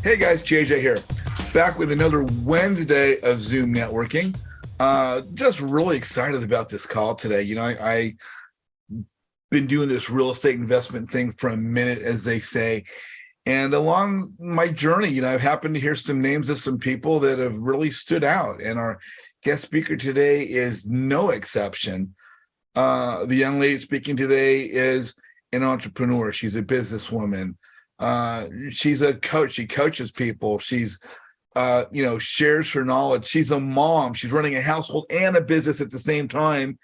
Hey guys, JJ here, back with another Wednesday of Zoom networking. Just really excited about this call today. I been doing this real estate investment thing for a minute, as they say. And along my journey, I've happened to hear some names of some people that have really stood out. And our guest speaker today is no exception. The young lady speaking today is an entrepreneur. She's a businesswoman. She's a coach. She coaches people. She's, shares her knowledge. She's a mom. She's running a household and a business at the same time.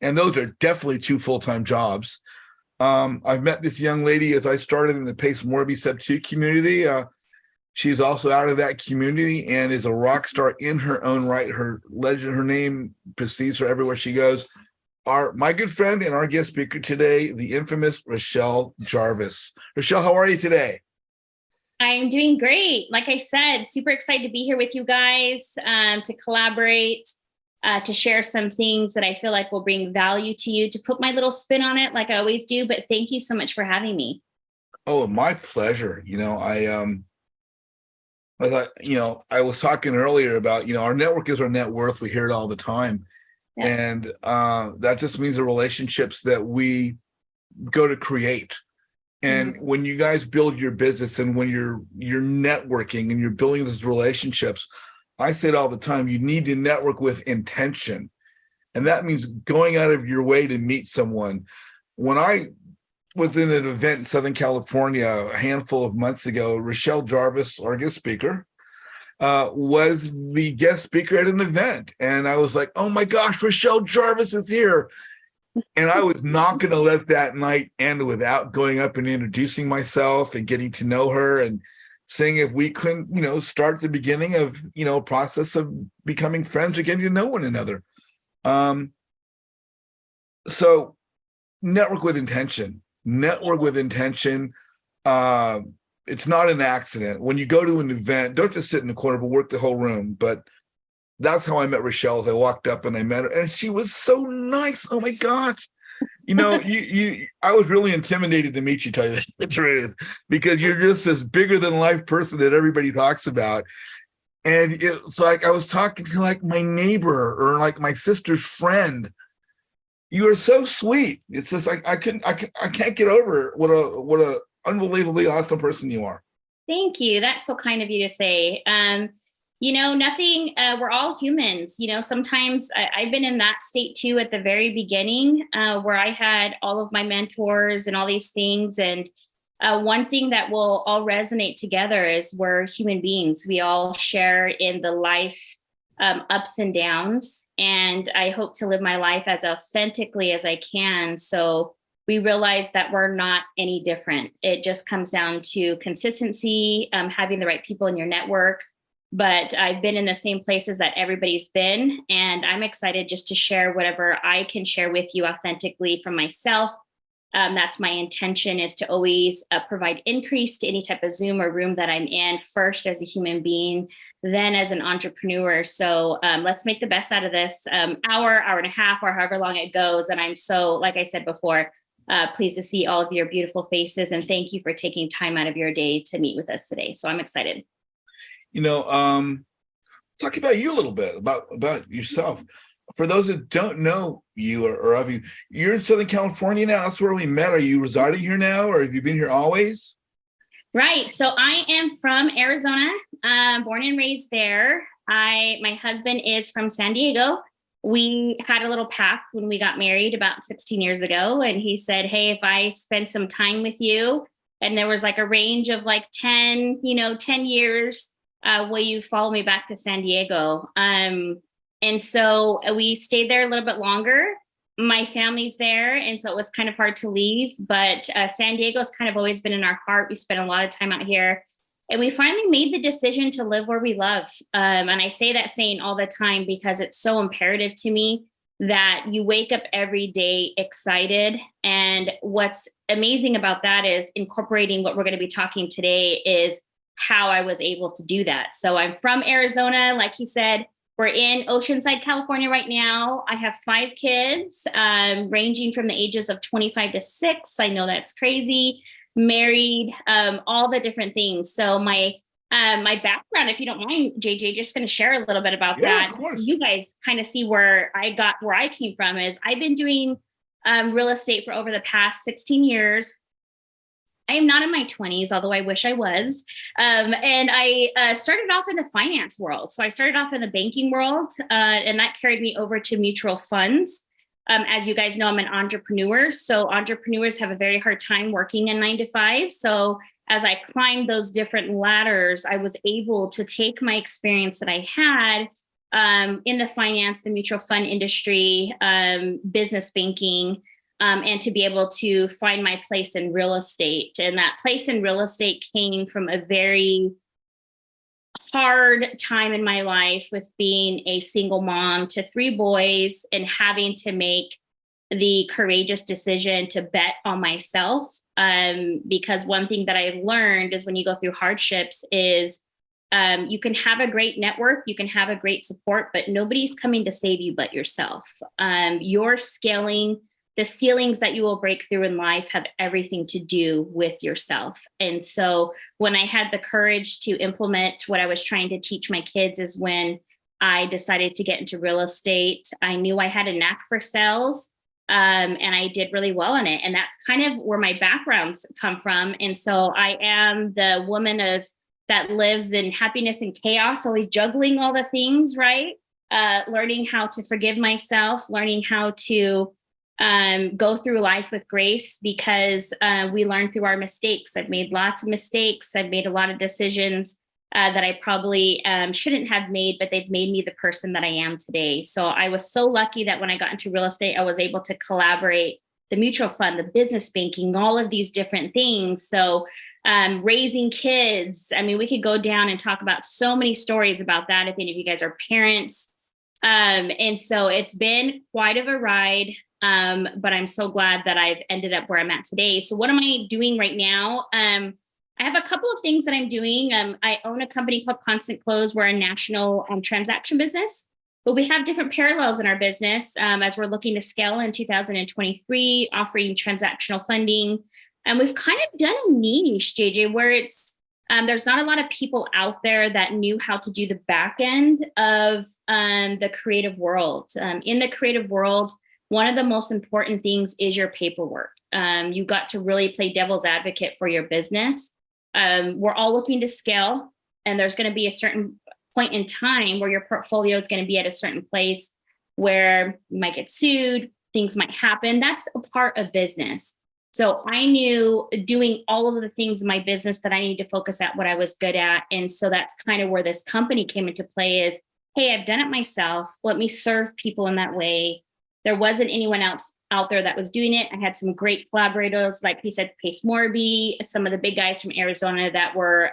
And those are definitely two full-time jobs. I've met this young lady as I started in the Pace Morby Sub 2 community. She's also out of that community and is a rock star in her own right. Her legend, her name precedes her everywhere she goes. My good friend and our guest speaker today, the infamous Rashell Jarvis. Rashell, how are you today? I'm doing great. Like I said, super excited to be here with you guys, to collaborate, to share some things that I feel like will bring value to you, to put my little spin on it like I always do. But thank you so much for having me. Oh, my pleasure. I thought, I was talking earlier about, our network is our net worth. We hear it all the time. Yeah. And that just means the relationships that we go to create. And when you guys build your business and when you're networking and you're building those relationships, I say it all the time, you need to network with intention. And that means going out of your way to meet someone. When I was in an event in Southern California a handful of months ago, Rashell Jarvis, our guest speaker, was the guest speaker at an event. And I was like, oh my gosh, Rashell Jarvis is here. And I was not going to let that night end without going up and introducing myself and getting to know her and seeing if we couldn't, start the beginning of, process of becoming friends or getting to know one another. So network with intention. Network with intention. It's not an accident. When you go to an event, don't just sit in the corner, but work the whole room. But that's how I met Rashell. As I walked up and I met her, and she was so nice. Oh my gosh. I was really intimidated to meet you, tell you the truth, because you're just this bigger than life person that everybody talks about. And it's like I was talking to like my neighbor or like my sister's friend. You are so sweet. It's just like I can't get over what a unbelievably awesome person you are. Thank you. That's so kind of you to say. Nothing, we're all humans. Sometimes I've been in that state too at the very beginning, where I had all of my mentors and all these things. And one thing that will all resonate together is we're human beings. We all share in the life ups and downs. And I hope to live my life as authentically as I can. So we realize that we're not any different. It just comes down to consistency, having the right people in your network. But I've been in the same places that everybody's been, and I'm excited just to share whatever I can share with you authentically from myself. That's my intention, is to always provide increase to any type of Zoom or room that I'm in, first as a human being, then as an entrepreneur. So let's make the best out of this hour and a half, or however long it goes. And I'm so, like I said before, pleased to see all of your beautiful faces. And thank you for taking time out of your day to meet with us today. So I'm excited. Talk about you a little bit, about yourself. For those that don't know you or of you, you're in Southern California now. That's where we met. Are you residing here now, or have you been here always? Right. So I am from Arizona, born and raised there. My husband is from San Diego. We had a little pact when we got married about 16 years ago. And he said, hey, if I spend some time with you, and there was like a range of like 10 years, will you follow me back to San Diego? And so we stayed there a little bit longer. My family's there, and so it was kind of hard to leave. But San Diego's kind of always been in our heart. We spent a lot of time out here. And we finally made the decision to live where we love. And I say that saying all the time because it's so imperative to me that you wake up every day excited. And what's amazing about that is incorporating what we're going to be talking today is how I was able to do that. So I'm from Arizona, like he said. We're in Oceanside, California right now. I have 5 kids, ranging from the ages of 25 to 6. I know that's crazy. Married, all the different things. So my My background, if you don't mind, JJ, just going to share a little bit about Yeah, of that. course. You guys kind of see where I came from is I've been doing real estate for over the past 16 years. I am not in my 20s, although I wish I was. And I started off in the finance world. So I started off in the banking world, and that carried me over to mutual funds. As you guys know, I'm an entrepreneur. So entrepreneurs have a very hard time working in 9 to 5. So as I climbed those different ladders, I was able to take my experience that I had in the finance, the mutual fund industry, business banking, and to be able to find my place in real estate. And that place in real estate came from a very hard time in my life with being a single mom to 3 boys and having to make the courageous decision to bet on myself. Because one thing that I learned is when you go through hardships is you can have a great network, you can have a great support, but nobody's coming to save you but yourself. You're scaling the ceilings that you will break through in life have everything to do with yourself. And so when I had the courage to implement what I was trying to teach my kids is when I decided to get into real estate. I knew I had a knack for sales. And I did really well in it. And that's kind of where my backgrounds come from. And so I am the woman of that lives in happiness and chaos, always juggling all the things, right? Learning how to forgive myself, learning how to go through life with grace because we learn through our mistakes. I've made lots of mistakes. I've made a lot of decisions that I probably shouldn't have made, but they've made me the person that I am today. So I was so lucky that when I got into real estate, I was able to collaborate the mutual fund, the business banking, all of these different things. So raising kids. I mean, we could go down and talk about so many stories about that if any of you guys are parents. And so it's been quite of a ride. But I'm so glad that I've ended up where I'm at today. So what am I doing right now? I have a couple of things that I'm doing. I own a company called Constant Close. We're a national transaction business, but we have different parallels in our business as we're looking to scale in 2023, offering transactional funding. And we've kind of done a niche, JJ, where it's there's not a lot of people out there that knew how to do the back end of the creative world. In the creative world, one of the most important things is your paperwork. You got to really play devil's advocate for your business. We're all looking to scale, and there's going to be a certain point in time where your portfolio is going to be at a certain place where you might get sued, things might happen. That's a part of business. So I knew doing all of the things in my business that I need to focus at what I was good at. And so that's kind of where this company came into play is, hey, I've done it myself. Let me serve people in that way. There wasn't anyone else out there that was doing it. I had some great collaborators, like he said, Pace Morby, some of the big guys from Arizona that were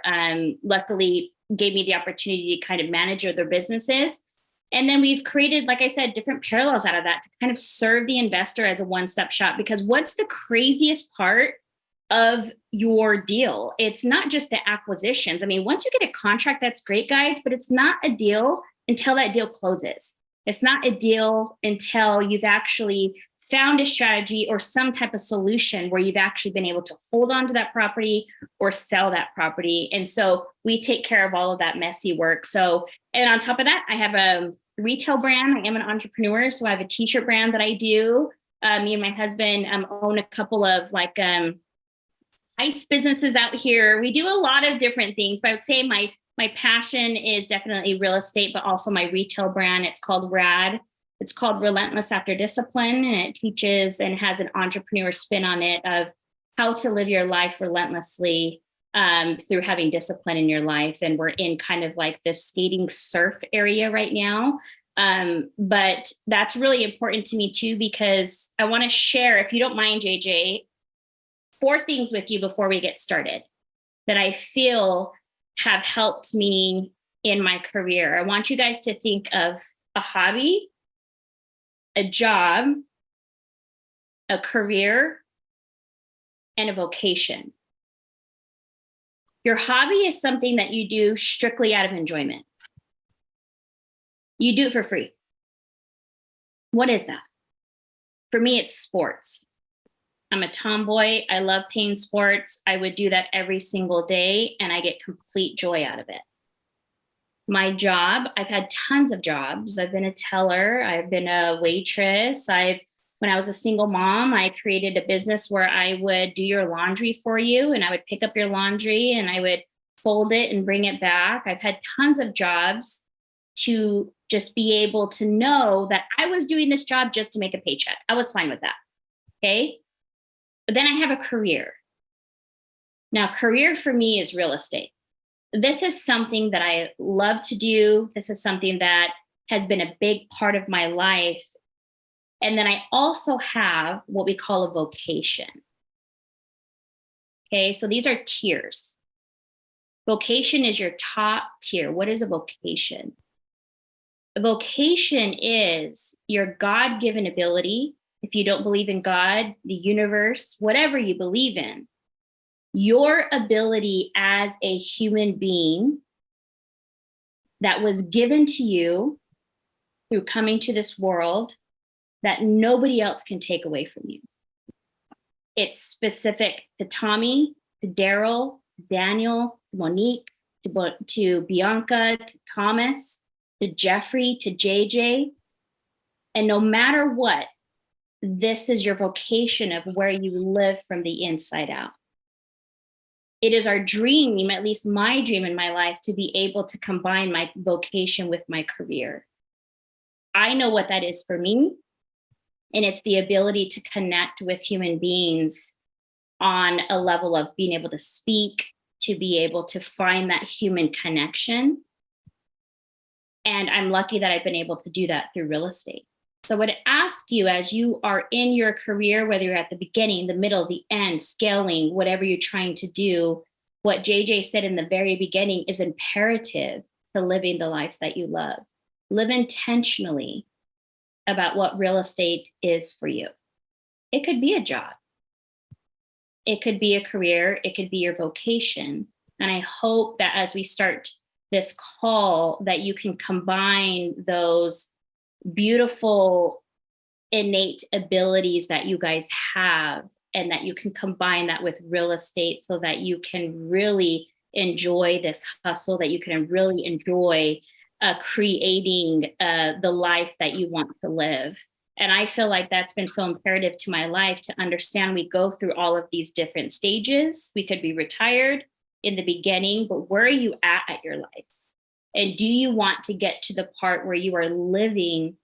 luckily gave me the opportunity to kind of manage their businesses. And then we've created, like I said, different parallels out of that to kind of serve the investor as a one-stop shop. Because what's the craziest part of your deal? It's not just the acquisitions. I mean, once you get a contract, that's great, guys, but it's not a deal until that deal closes. It's not a deal until you've actually found a strategy or some type of solution where you've actually been able to hold on to that property or sell that property. And so we take care of all of that messy work. So, and on top of that, I have a retail brand. I am an entrepreneur. So I have a t-shirt brand that I do. Me and my husband own a couple of like ice businesses out here. We do a lot of different things, but I would say my passion is definitely real estate, but also my retail brand. It's called RAD. It's called Relentless After Discipline, and it teaches and has an entrepreneur spin on it of how to live your life relentlessly through having discipline in your life. And we're in kind of like this skating surf area right now. But that's really important to me too, because I want to share, if you don't mind, JJ, 4 things with you before we get started that I feel have helped me in my career. I want you guys to think of a hobby, a job, a career, and a vocation. Your hobby is something that you do strictly out of enjoyment. You do it for free. What is that? For me, it's sports. I'm a tomboy. I love playing sports. I would do that every single day, and I get complete joy out of it. My job, I've had tons of jobs. I've been a teller, I've been a waitress. When I was a single mom, I created a business where I would do your laundry for you, and I would pick up your laundry and I would fold it and bring it back. I've had tons of jobs to just be able to know that I was doing this job just to make a paycheck. I was fine with that. Okay. But then I have a career. Now, career for me is real estate. This is something that I love to do. This is something that has been a big part of my life. And then I also have what we call a vocation. Okay, so these are tiers. Vocation is your top tier. What is a vocation? A vocation is your God-given ability. If you don't believe in God, the universe, whatever you believe in, your ability as a human being that was given to you through coming to this world that nobody else can take away from you. It's specific to Tommy, to Daryl, to Daniel, to Monique, to Bianca, to Thomas, to Jeffrey, to JJ. And no matter what, this is your vocation of where you live from the inside out. It is our dream, at least my dream in my life, to be able to combine my vocation with my career. I know what that is for me. And it's the ability to connect with human beings on a level of being able to speak, to be able to find that human connection. And I'm lucky that I've been able to do that through real estate. So I would ask you, as you are in your career, whether you're at the beginning, the middle, the end, scaling, whatever you're trying to do, what JJ said in the very beginning is imperative to living the life that you love. Live intentionally about what real estate is for you. It could be a job. It could be a career. It could be your vocation. And I hope that as we start this call, that you can combine those beautiful innate abilities that you guys have, and that you can combine that with real estate so that you can really enjoy this hustle, that you can really enjoy creating the life that you want to live. And I feel like that's been so imperative to my life to understand we go through all of these different stages. We could be retired in the beginning, but where are you at your life? And do you want to get to the part where you are living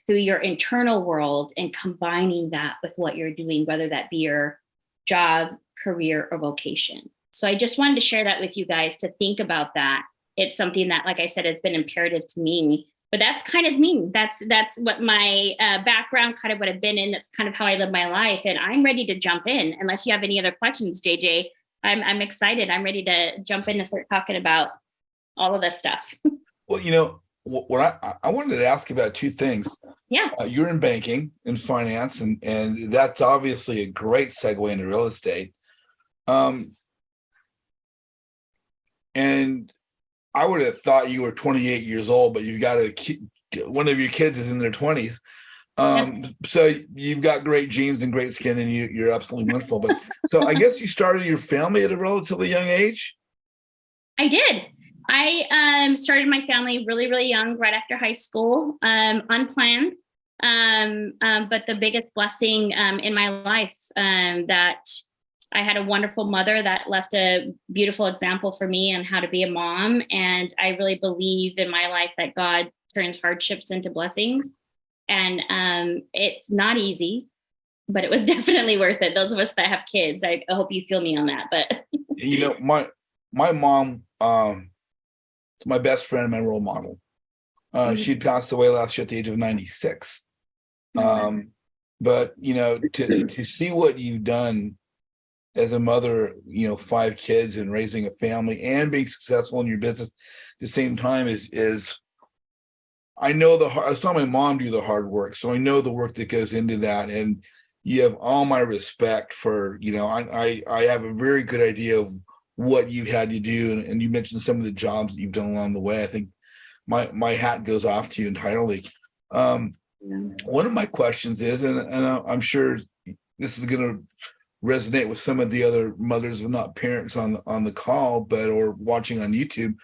through your internal world and combining that with what you're doing, whether that be your job, career, or vocation? So I just wanted to share that with you guys to think about that. It's something that, like I said, it's been imperative to me, but that's kind of me. That's what my background, kind of what I've been in. That's kind of how I live my life. And I'm ready to jump in. Unless you have any other questions, JJ, I'm excited. I'm ready to jump in and start talking about all of this stuff. Well, what I wanted to ask about two things. Yeah. You're in banking and finance, and that's obviously a great segue into real estate. And I would have thought you were 28 years old, but you've got one of your kids is in their 20s. So you've got great genes and great skin, and you're absolutely wonderful. But so I guess you started your family at a relatively young age. I did. I started my family really, really young, right after high school, unplanned. But the biggest blessing in my life, that I had a wonderful mother that left a beautiful example for me on how to be a mom. And I really believe in my life that God turns hardships into blessings. And it's not easy, but it was definitely worth it. Those of us that have kids, I hope you feel me on that. But my mom, my best friend, my role model. She passed away last year at the age of 96. But to see what you've done as a mother, 5 kids and raising a family and being successful in your business at the same time is I know I saw my mom do the hard work, so I know the work that goes into that. And you have all my respect for, I have a very good idea of what you've had to do. And you mentioned some of the jobs that you've done along the way. I think my hat goes off to you entirely. One of my questions is, and I'm sure this is going to resonate with some of the other mothers and not parents on the call, but or watching on YouTube.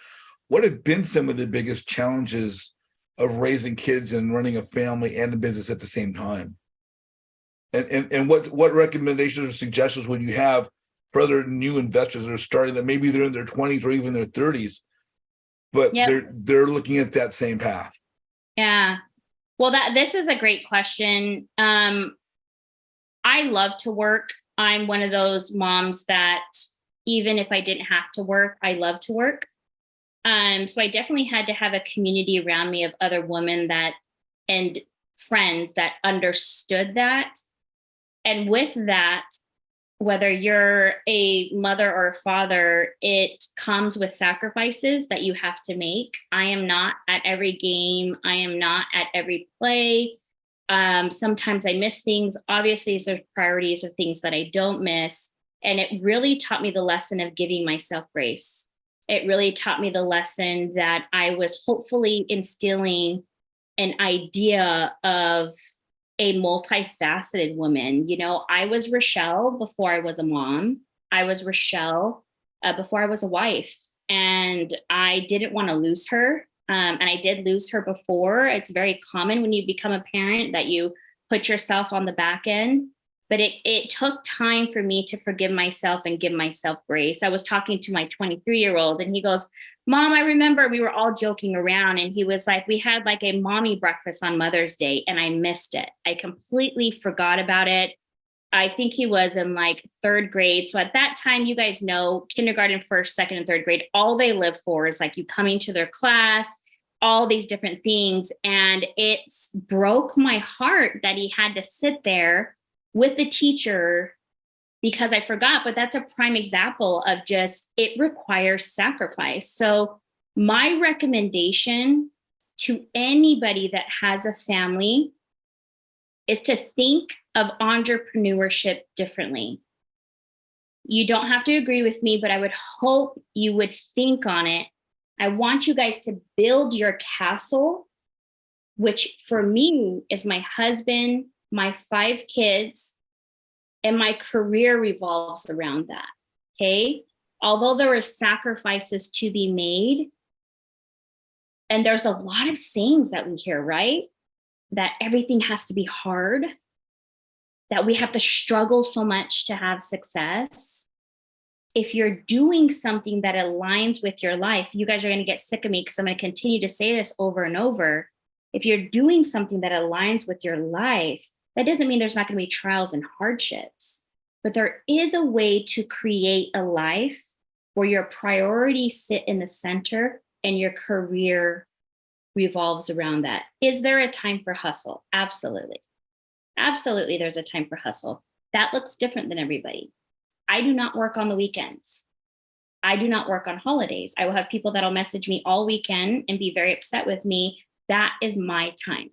What have been some of the biggest challenges of raising kids and running a family and a business at the same time? And what recommendations or suggestions would you have for other new investors that are starting, that maybe they're in their 20s or even their 30s, but they're looking at that same path? Yeah. Well, this is a great question. I love to work. I'm one of those moms that even if I didn't have to work, I love to work. So I definitely had to have a community around me of other women and friends that understood that. And with that, whether you're a mother or a father, it comes with sacrifices that you have to make. I am not at every game. I am not at every play. Sometimes I miss things. Obviously, there's priorities of things that I don't miss. And it really taught me the lesson of giving myself grace. It really taught me the lesson that I was hopefully instilling an idea of a multifaceted woman. You know, I was Rashell before I was a mom. I was Rashell before I was a wife. And I didn't want to lose her. And I did lose her before. It's very common when you become a parent that you put yourself on the back end. But it took time for me to forgive myself and give myself grace. I was talking to my 23-year-old and he goes, Mom, I remember we were all joking around and he was like, we had like a mommy breakfast on Mother's Day and I missed it. I completely forgot about it. I think he was in like third grade. So at that time, you guys know, kindergarten, first, second, and third grade, all they live for is like you coming to their class, all these different things. And it broke my heart that he had to sit there with the teacher because I forgot, but that's a prime example of just, it requires sacrifice. So my recommendation to anybody that has a family is to think of entrepreneurship differently. You don't have to agree with me, but I would hope you would think on it. I want you guys to build your castle, which for me is my husband, my 5 kids, and my career revolves around that. Okay. Although there are sacrifices to be made, and there's a lot of sayings that we hear, right? That everything has to be hard, that we have to struggle so much to have success. If you're doing something that aligns with your life, you guys are going to get sick of me because I'm going to continue to say this over and over. If you're doing something that aligns with your life, that doesn't mean there's not going to be trials and hardships, but there is a way to create a life where your priorities sit in the center and your career revolves around that. Is there a time for hustle? Absolutely. Absolutely, there's a time for hustle. That looks different than everybody. I do not work on the weekends. I do not work on holidays. I will have people that'll message me all weekend and be very upset with me. That is my time.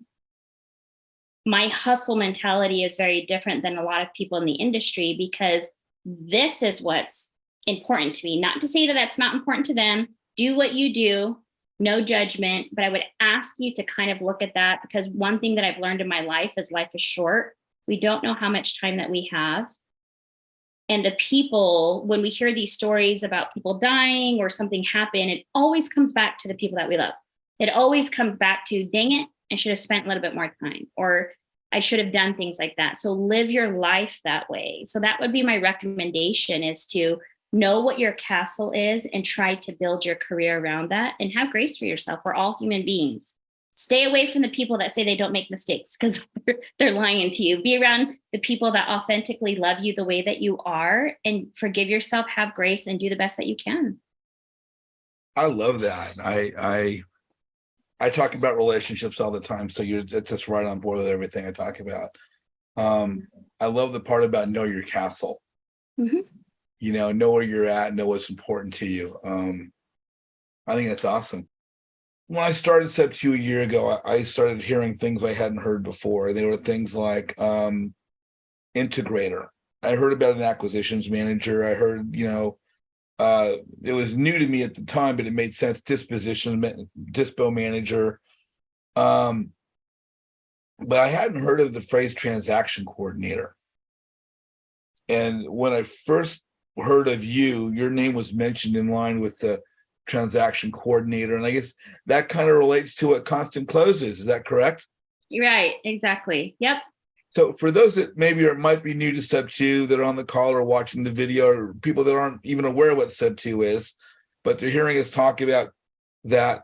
My hustle mentality is very different than a lot of people in the industry because this is what's important to me. Not to say that that's not important to them. Do what you do, no judgment. But I would ask you to kind of look at that because one thing that I've learned in my life is short. We don't know how much time that we have. And the people, when we hear these stories about people dying or something happen, it always comes back to the people that we love. It always comes back to, dang it, I should have spent a little bit more time, or I should have done things like that. So live your life that way. So that would be my recommendation, is to know what your castle is and try to build your career around that and have grace for yourself. We're all human beings. Stay away from the people that say they don't make mistakes because they're lying to you. Be around the people that authentically love you the way that you are and forgive yourself, have grace, and do the best that you can. I love that. I talk about relationships all the time, so it's just right on board with everything I talk about. I love the part about know your castle. Mm-hmm. You know where you're at, know what's important to you. I think that's awesome. When I started Sep2 a year ago, I started hearing things I hadn't heard before. They were things like integrator. I heard about an acquisitions manager. I heard, it was new to me at the time, but it made sense. Dispo manager. But I hadn't heard of the phrase transaction coordinator. And when I first heard of you, your name was mentioned in line with the transaction coordinator. And I guess that kind of relates to what Constant Close is. Is that correct? Right, exactly. Yep. So for those that maybe might be new to Step 2 that are on the call or watching the video, or people that aren't even aware what Step 2 is, but they're hearing us talk about that.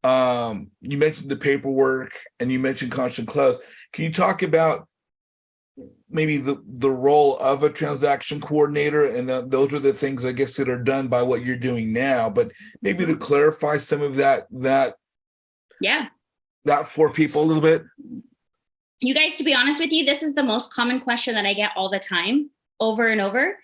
You mentioned the paperwork and you mentioned Constant Close. Can you talk about maybe the role of a transaction coordinator? And those are the things, I guess, that are done by what you're doing now, but maybe to clarify some of that Yeah. that for people a little bit. You guys, to be honest with you, this is the most common question that I get all the time, over and over.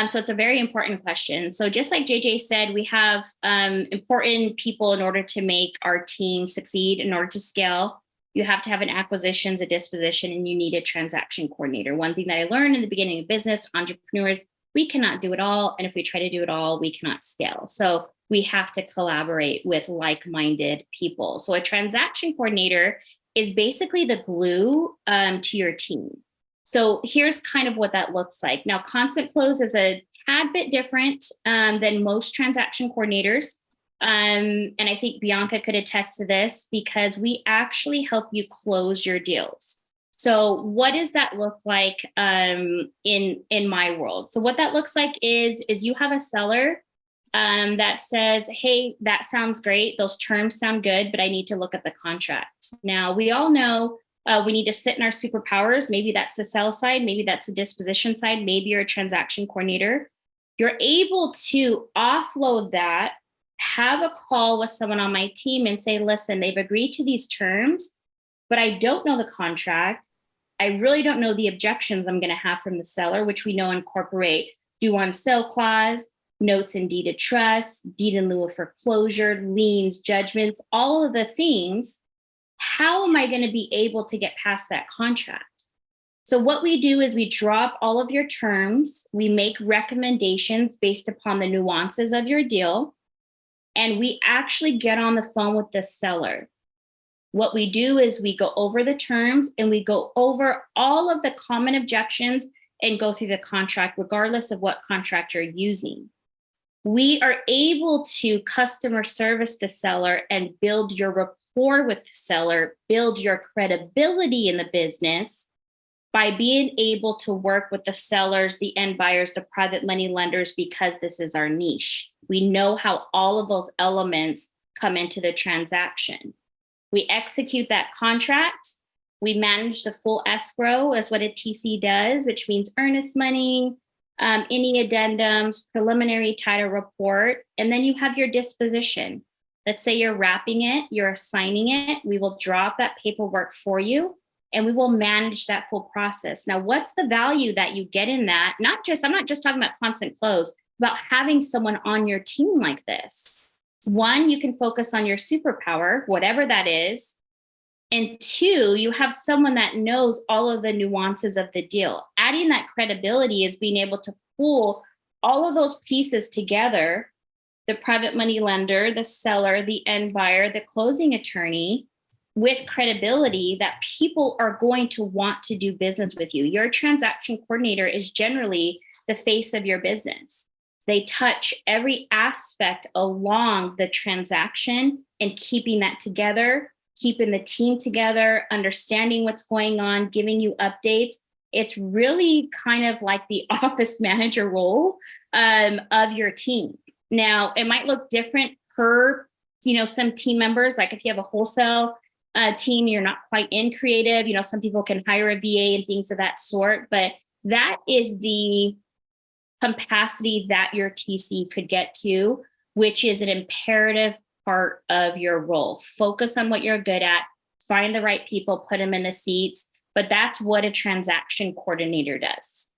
So it's a very important question. So just like JJ said, we have important people in order to make our team succeed, in order to scale. You have to have an acquisitions, a disposition, and you need a transaction coordinator. One thing that I learned in the beginning of business, entrepreneurs, we cannot do it all. And if we try to do it all, we cannot scale. So we have to collaborate with like-minded people. So a transaction coordinator is basically the glue to your team. So here's kind of what that looks like. Now, Constant Close is a tad bit different than most transaction coordinators. And I think Bianca could attest to this because we actually help you close your deals. So what does that look like in my world? So what that looks like is you have a seller that says, hey, that sounds great. Those terms sound good, but I need to look at the contract. Now, we all know we need to sit in our superpowers. Maybe that's the sell side. Maybe that's the disposition side. Maybe you're a transaction coordinator. You're able to offload that, have a call with someone on my team and say, listen, they've agreed to these terms, but I don't know the contract. I really don't know the objections I'm going to have from the seller, which we know incorporate due on sale clause, notes and deed of trust, deed in lieu of foreclosure, liens, judgments, all of the things. How am I going to be able to get past that contract? So what we do is we drop all of your terms. We make recommendations based upon the nuances of your deal. And we actually get on the phone with the seller. What we do is we go over the terms and we go over all of the common objections and go through the contract, regardless of what contract you're using. We are able to customer service the seller and build your rapport with the seller, build your credibility in the business by being able to work with the sellers, the end buyers, the private money lenders, because this is our niche. We know how all of those elements come into the transaction. We execute that contract. We manage the full escrow as what a TC does, which means earnest money, any addendums, preliminary title report, and then you have your disposition. Let's say you're wrapping it, you're assigning it. We will drop that paperwork for you and we will manage that full process. Now, what's the value that you get in that? I'm not just talking about Constant Close, about having someone on your team like this. One, you can focus on your superpower, whatever that is. And two, you have someone that knows all of the nuances of the deal. Adding that credibility is being able to pull all of those pieces together, the private money lender, the seller, the end buyer, the closing attorney, with credibility that people are going to want to do business with you. Your transaction coordinator is generally the face of your business. They touch every aspect along the transaction and keeping that together, keeping the team together, understanding what's going on, giving you updates. It's really kind of like the office manager role of your team. Now, it might look different per, some team members. Like if you have a wholesale team, you're not quite in creative. Some people can hire a VA and things of that sort, but that is the capacity that your TC could get to, which is an imperative part of your role. Focus on what you're good at, find the right people, put them in the seats. But that's what a transaction coordinator does.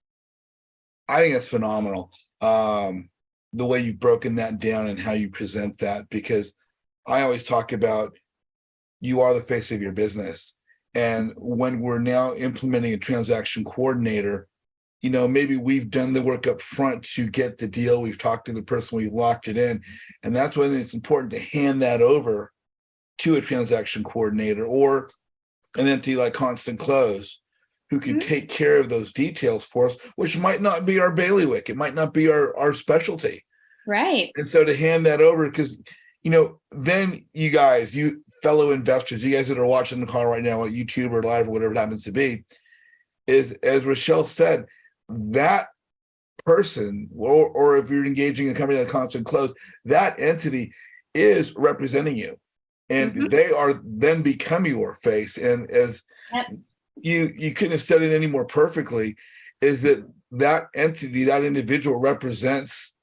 I think that's phenomenal. The way you've broken that down and how you present that, because I always talk about you are the face of your business. And when we're now implementing a transaction coordinator, maybe we've done the work up front to get the deal. We've talked to the person, we've locked it in. And that's when it's important to hand that over to a transaction coordinator or an entity like Constant Close, who can take care of those details for us, which might not be our bailiwick. It might not be our specialty. Right. And so to hand that over, because, then you guys, you fellow investors, you guys that are watching the call right now on YouTube or live or whatever it happens to be, is, as Rashell said, that person, or if you're engaging a company like Constant Close, that entity is representing you. And they are then become your face. And as you couldn't have said it any more perfectly, is that entity, that individual represents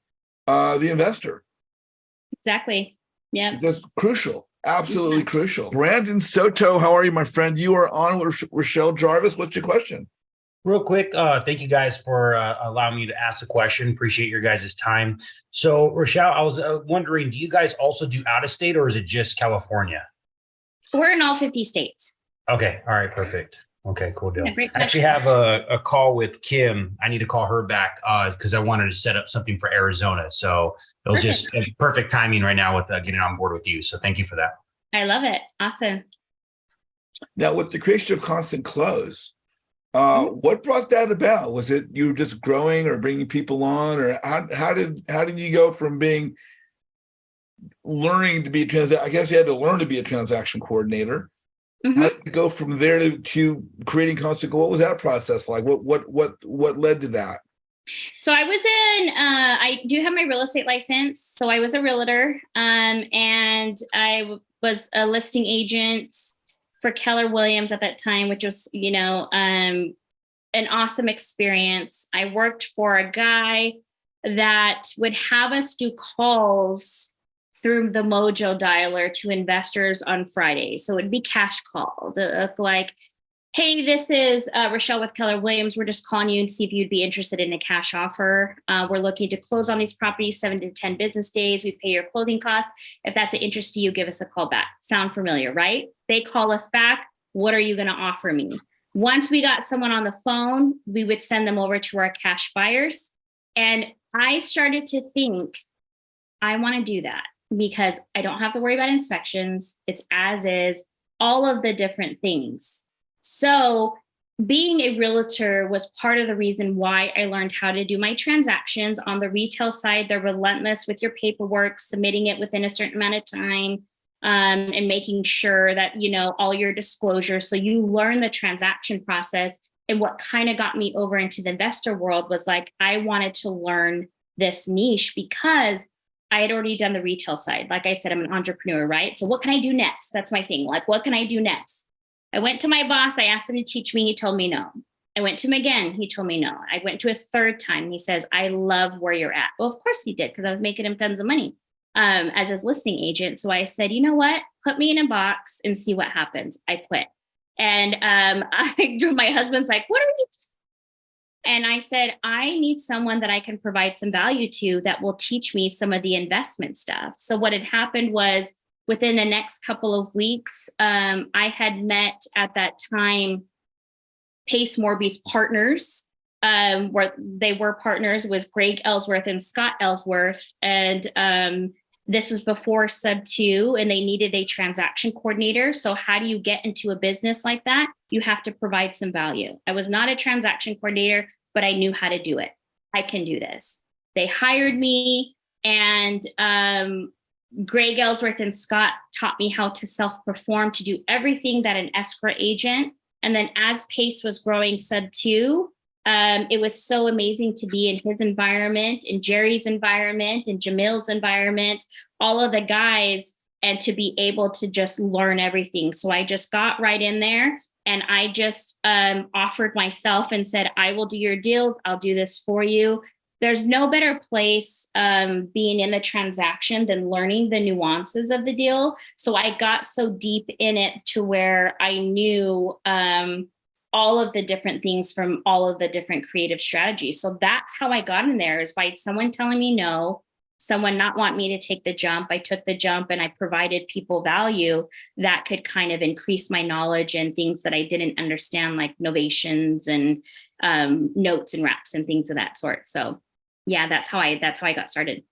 the investor. Exactly. Yeah. Just crucial. Absolutely crucial. Brandon Soto, how are you, my friend? You are on with Rashell Jarvis. What's your question? Real quick, thank you guys for allowing me to ask the question. Appreciate your guys' time. So, Rashell, I was wondering, do you guys also do out of state, or is it just California? We're in all 50 states. Okay. All right. Perfect. Okay. Cool deal. Yeah, I actually have a call with Kim. I need to call her back because I wanted to set up something for Arizona. So it was just perfect timing right now with getting on board with you. So thank you for that. I love it. Awesome. Now, with the creation of Constant Close, what brought that about? Was it you were just growing or bringing people on, or how did you go from learning to be I guess you had to learn to be a transaction coordinator. How did you go from there to creating Constant Close? What was that process like? What led to that? So I was I do have my real estate license. So I was a realtor, and I was a listing agent for Keller Williams at that time, which was, an awesome experience. I worked for a guy that would have us do calls through the Mojo dialer to investors on Fridays. So it'd be cash calls, like, hey, this is Rashell with Keller Williams. We're just calling you and see if you'd be interested in a cash offer. We're looking to close on these properties 7 to 10 business days. We pay your closing costs. If that's of interest to you, give us a call back. Sound familiar, right? They call us back. What are you going to offer me? Once we got someone on the phone, we would send them over to our cash buyers. And I started to think, I want to do that because I don't have to worry about inspections. It's as is, all of the different things. So being a realtor was part of the reason why I learned how to do my transactions. On the retail side, they're relentless with your paperwork, submitting it within a certain amount of time, and making sure that, all your disclosures. So you learn the transaction process. And what kind of got me over into the investor world was like, I wanted to learn this niche because I had already done the retail side. Like I said, I'm an entrepreneur, right? So what can I do next? That's my thing. Like, what can I do next? I went to my boss. I asked him to teach me. He told me no. I went to him again. He told me no. I went to a third time. He says, I love where you're at. Well, of course he did, because I was making him tons of money as his listing agent. So I said, you know what? Put me in a box and see what happens. I quit. And my husband's like, what are you doing? And I said, I need someone that I can provide some value to that will teach me some of the investment stuff. So what had happened was, within the next couple of weeks, I had met at that time Pace Morby's partners, where they were partners, was Greg Ellsworth and Scott Ellsworth. And this was before Sub 2, and they needed a transaction coordinator. So how do you get into a business like that? You have to provide some value. I was not a transaction coordinator, but I knew how to do it. I can do this. They hired me, and Greg Ellsworth and Scott taught me how to self-perform, to do everything that an escrow agent. And then as Pace was growing Sub 2, it was so amazing to be in his environment, in Jerry's environment, in Jamil's environment, all of the guys, and to be able to just learn everything. So I just got right in there, and I just offered myself and said, I will do your deal. I'll do this for you. There's no better place being in the transaction than learning the nuances of the deal. So I got so deep in it to where I knew all of the different things from all of the different creative strategies. So that's how I got in there, is by someone telling me no, someone not want me to take the jump. I took the jump, and I provided people value that could kind of increase my knowledge and things that I didn't understand, like novations and notes and wraps and things of that sort. So yeah, that's how I got started.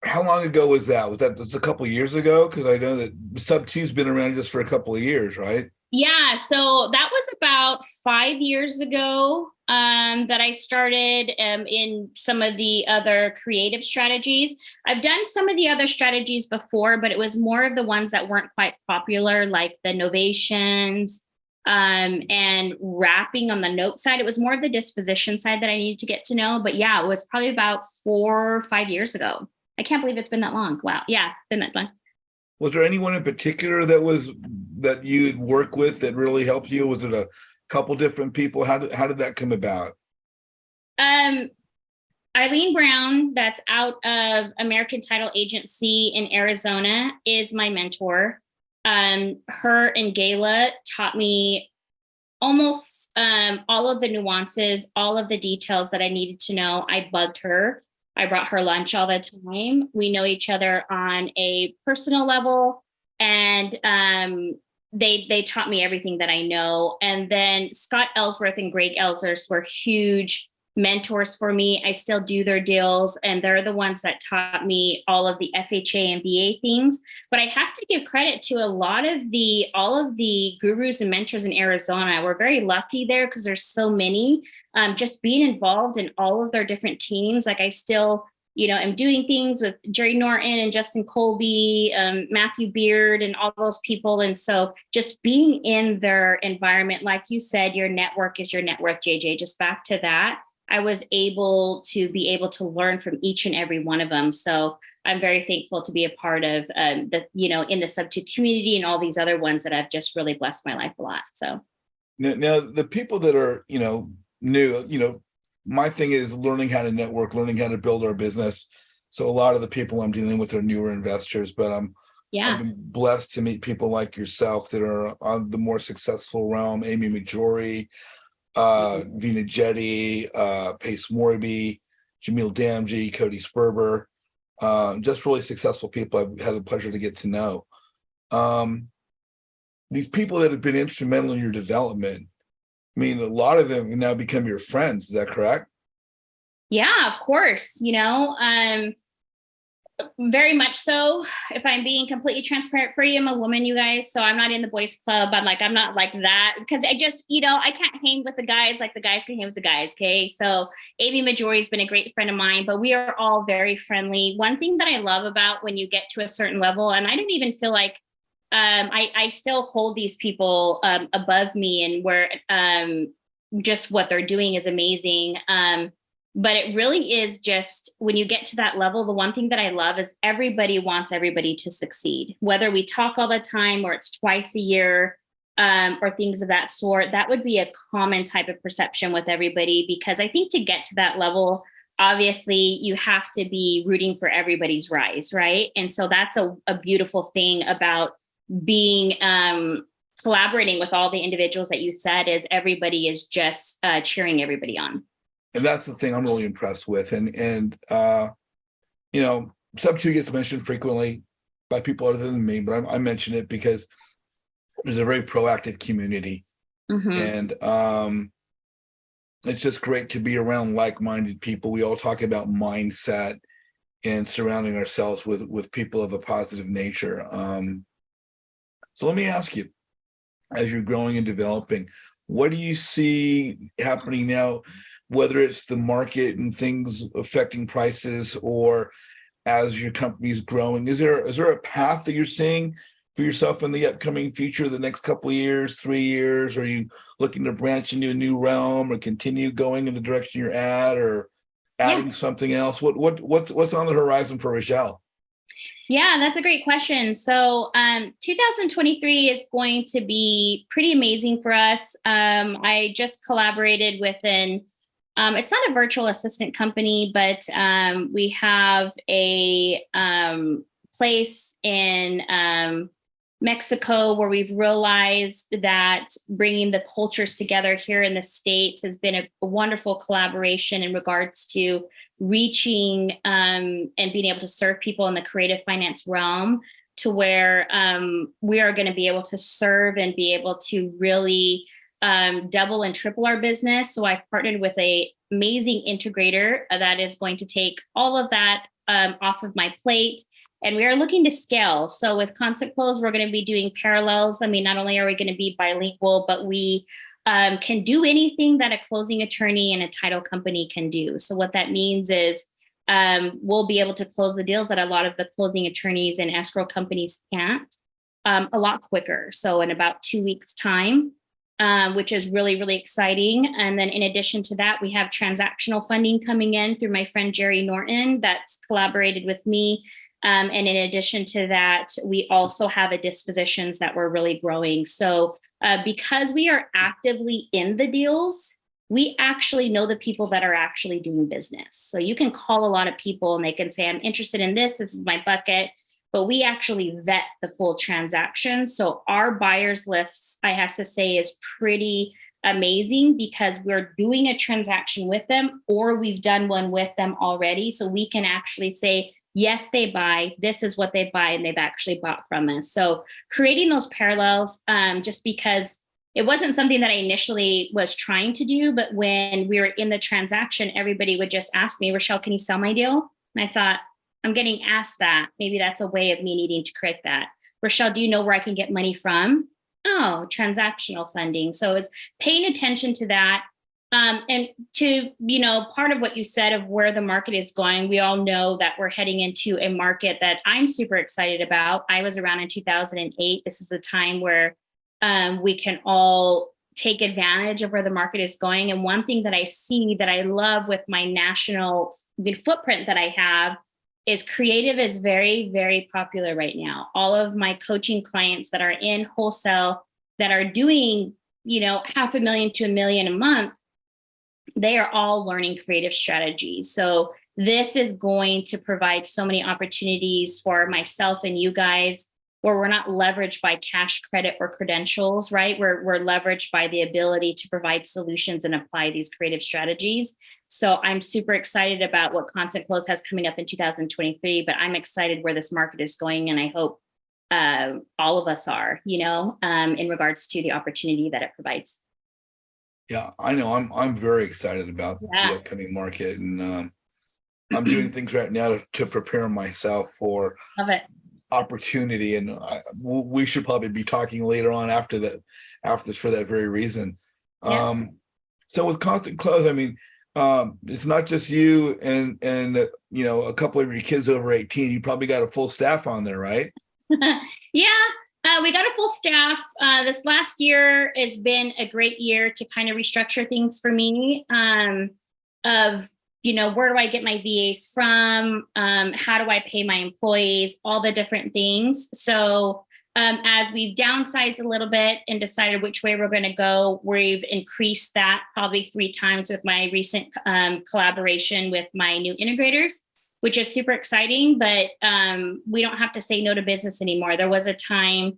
How long ago was that? Was that just a couple of years ago? Because I know that Sub 2's been around just for a couple of years, right? Yeah, so that was about 5 years ago that I started in some of the other creative strategies. I've done some of the other strategies before, but it was more of the ones that weren't quite popular, like the novations and wrapping on the note side. It was more of the disposition side that I needed to get to know. But yeah, it was probably about 4 or 5 years ago. I can't believe it's been that long. Wow. Yeah, it's been that long. Was there anyone in particular that you'd work with that really helped you? Was it a couple different people? How did that come about? Eileen Brown, that's out of American Title Agency in Arizona, is my mentor. Her and Gayla taught me almost all of the nuances, all of the details that I needed to know. I bugged her. I brought her lunch all the time. We know each other on a personal level, and they taught me everything that I know. And then Scott Ellsworth and Greg Ellsworth were huge mentors for me. I still do their deals, and they're the ones that taught me all of the FHA and VA things. But I have to give credit to all of the gurus and mentors in Arizona. We're very lucky there because there's so many. Just being involved in all of their different teams, like I still, am doing things with Jerry Norton and Justin Colby, Matthew Beard, and all those people. And so just being in their environment, like you said, your network is your net worth, JJ. Just back to that, I was able to learn from each and every one of them. So I'm very thankful to be a part of in the Sub2 community and all these other ones that have just really blessed my life a lot. So now the people that are, new, my thing is learning how to network, learning how to build our business. So a lot of the people I'm dealing with are newer investors, but I've been blessed to meet people like yourself that are on the more successful realm. Amy Majori, Vina Jetty, Pace Morby, Jamil Damji, Cody Sperber, just really successful people I've had the pleasure to get to know. These people that have been instrumental in your development, I mean, a lot of them now become your friends. Is that correct? Yeah, of course. Very much so. If I'm being completely transparent for you, I'm a woman, you guys. So I'm not in the boys club. I'm not like that because I just, I can't hang with the guys like the guys can hang with the guys. Okay. So Amy Majori has been a great friend of mine, but we are all very friendly. One thing that I love about when you get to a certain level, and I didn't even feel like I still hold these people above me, and where just what they're doing is amazing. But it really is just when you get to that level, the one thing that I love is everybody wants everybody to succeed, whether we talk all the time or it's twice a year or things of that sort. That would be a common type of perception with everybody, because I think to get to that level, obviously you have to be rooting for everybody's rise, right? And so that's a beautiful thing about being collaborating with all the individuals that you said, is everybody is just cheering everybody on. And that's the thing I'm really impressed with. And Sub2 gets mentioned frequently by people other than me, but I mention it because there's a very proactive community. Mm-hmm. And it's just great to be around like-minded people. We all talk about mindset and surrounding ourselves with people of a positive nature. So let me ask you, as you're growing and developing, what do you see happening now, whether it's the market and things affecting prices, or as your company is growing? Is there a path that you're seeing for yourself in the upcoming future, the next couple of years, 3 years? Are you looking to branch into a new realm or continue going in the direction you're at, or adding something else? What's on the horizon for Rashell? Yeah, that's a great question. So 2023 is going to be pretty amazing for us. I just collaborated with it's not a virtual assistant company, but we have a place in Mexico where we've realized that bringing the cultures together here in the States has been a wonderful collaboration in regards to reaching and being able to serve people in the creative finance realm, to where we are going to be able to serve and be able to really double and triple our business. So I've partnered with an amazing integrator that is going to take all of that off of my plate. And we are looking to scale. So with Constant Close, we're going to be doing parallels. I mean, not only are we going to be bilingual, but we can do anything that a closing attorney and a title company can do. So what that means is we'll be able to close the deals that a lot of the closing attorneys and escrow companies can't a lot quicker. So in about 2 weeks' time, which is really, really exciting. And then in addition to that, we have transactional funding coming in through my friend Jerry Norton that's collaborated with me. And in addition to that, we also have a dispositions that we're really growing. So because we are actively in the deals, we actually know the people that are actually doing business. So you can call a lot of people and they can say, I'm interested in this. This is my bucket. But we actually vet the full transaction. So our buyers list, I have to say, is pretty amazing because we're doing a transaction with them or we've done one with them already. So we can actually say, yes, they buy, this is what they buy, and they've actually bought from us. So creating those parallels, just because it wasn't something that I initially was trying to do, but when we were in the transaction, everybody would just ask me, Rashell, can you sell my deal? And I thought, I'm getting asked that. Maybe that's a way of me needing to correct that. Rashell, do you know where I can get money from? Oh, transactional funding. So it's paying attention to that. And to, part of what you said of where the market is going, we all know that we're heading into a market that I'm super excited about. I was around in 2008. This is a time where we can all take advantage of where the market is going. And one thing that I see that I love with my national footprint that I have is creative is very, very popular right now. All of my coaching clients that are in wholesale that are doing, $500,000 to $1 million a month, they are all learning creative strategies. So this is going to provide so many opportunities for myself and you guys where we're not leveraged by cash, credit, or credentials, right? We're leveraged by the ability to provide solutions and apply these creative strategies. So I'm super excited about what Constant Close has coming up in 2023, but I'm excited where this market is going. And I hope all of us are, in regards to the opportunity that it provides. Yeah, I know. I'm very excited about the upcoming market, and I'm doing things right now to prepare myself for Love it. Opportunity. And we should probably be talking later on after this for that very reason. Yeah. So with Constant Close, I mean, it's not just you and a couple of your kids over 18. You probably got a full staff on there, right? Yeah, we got a full staff. This last year has been a great year to kind of restructure things for me. Where do I get my VAs from? How do I pay my employees? All the different things. So as we've downsized a little bit and decided which way we're going to go, we've increased that probably 3 times with my recent collaboration with my new integrators, which is super exciting, but we don't have to say no to business anymore. There was a time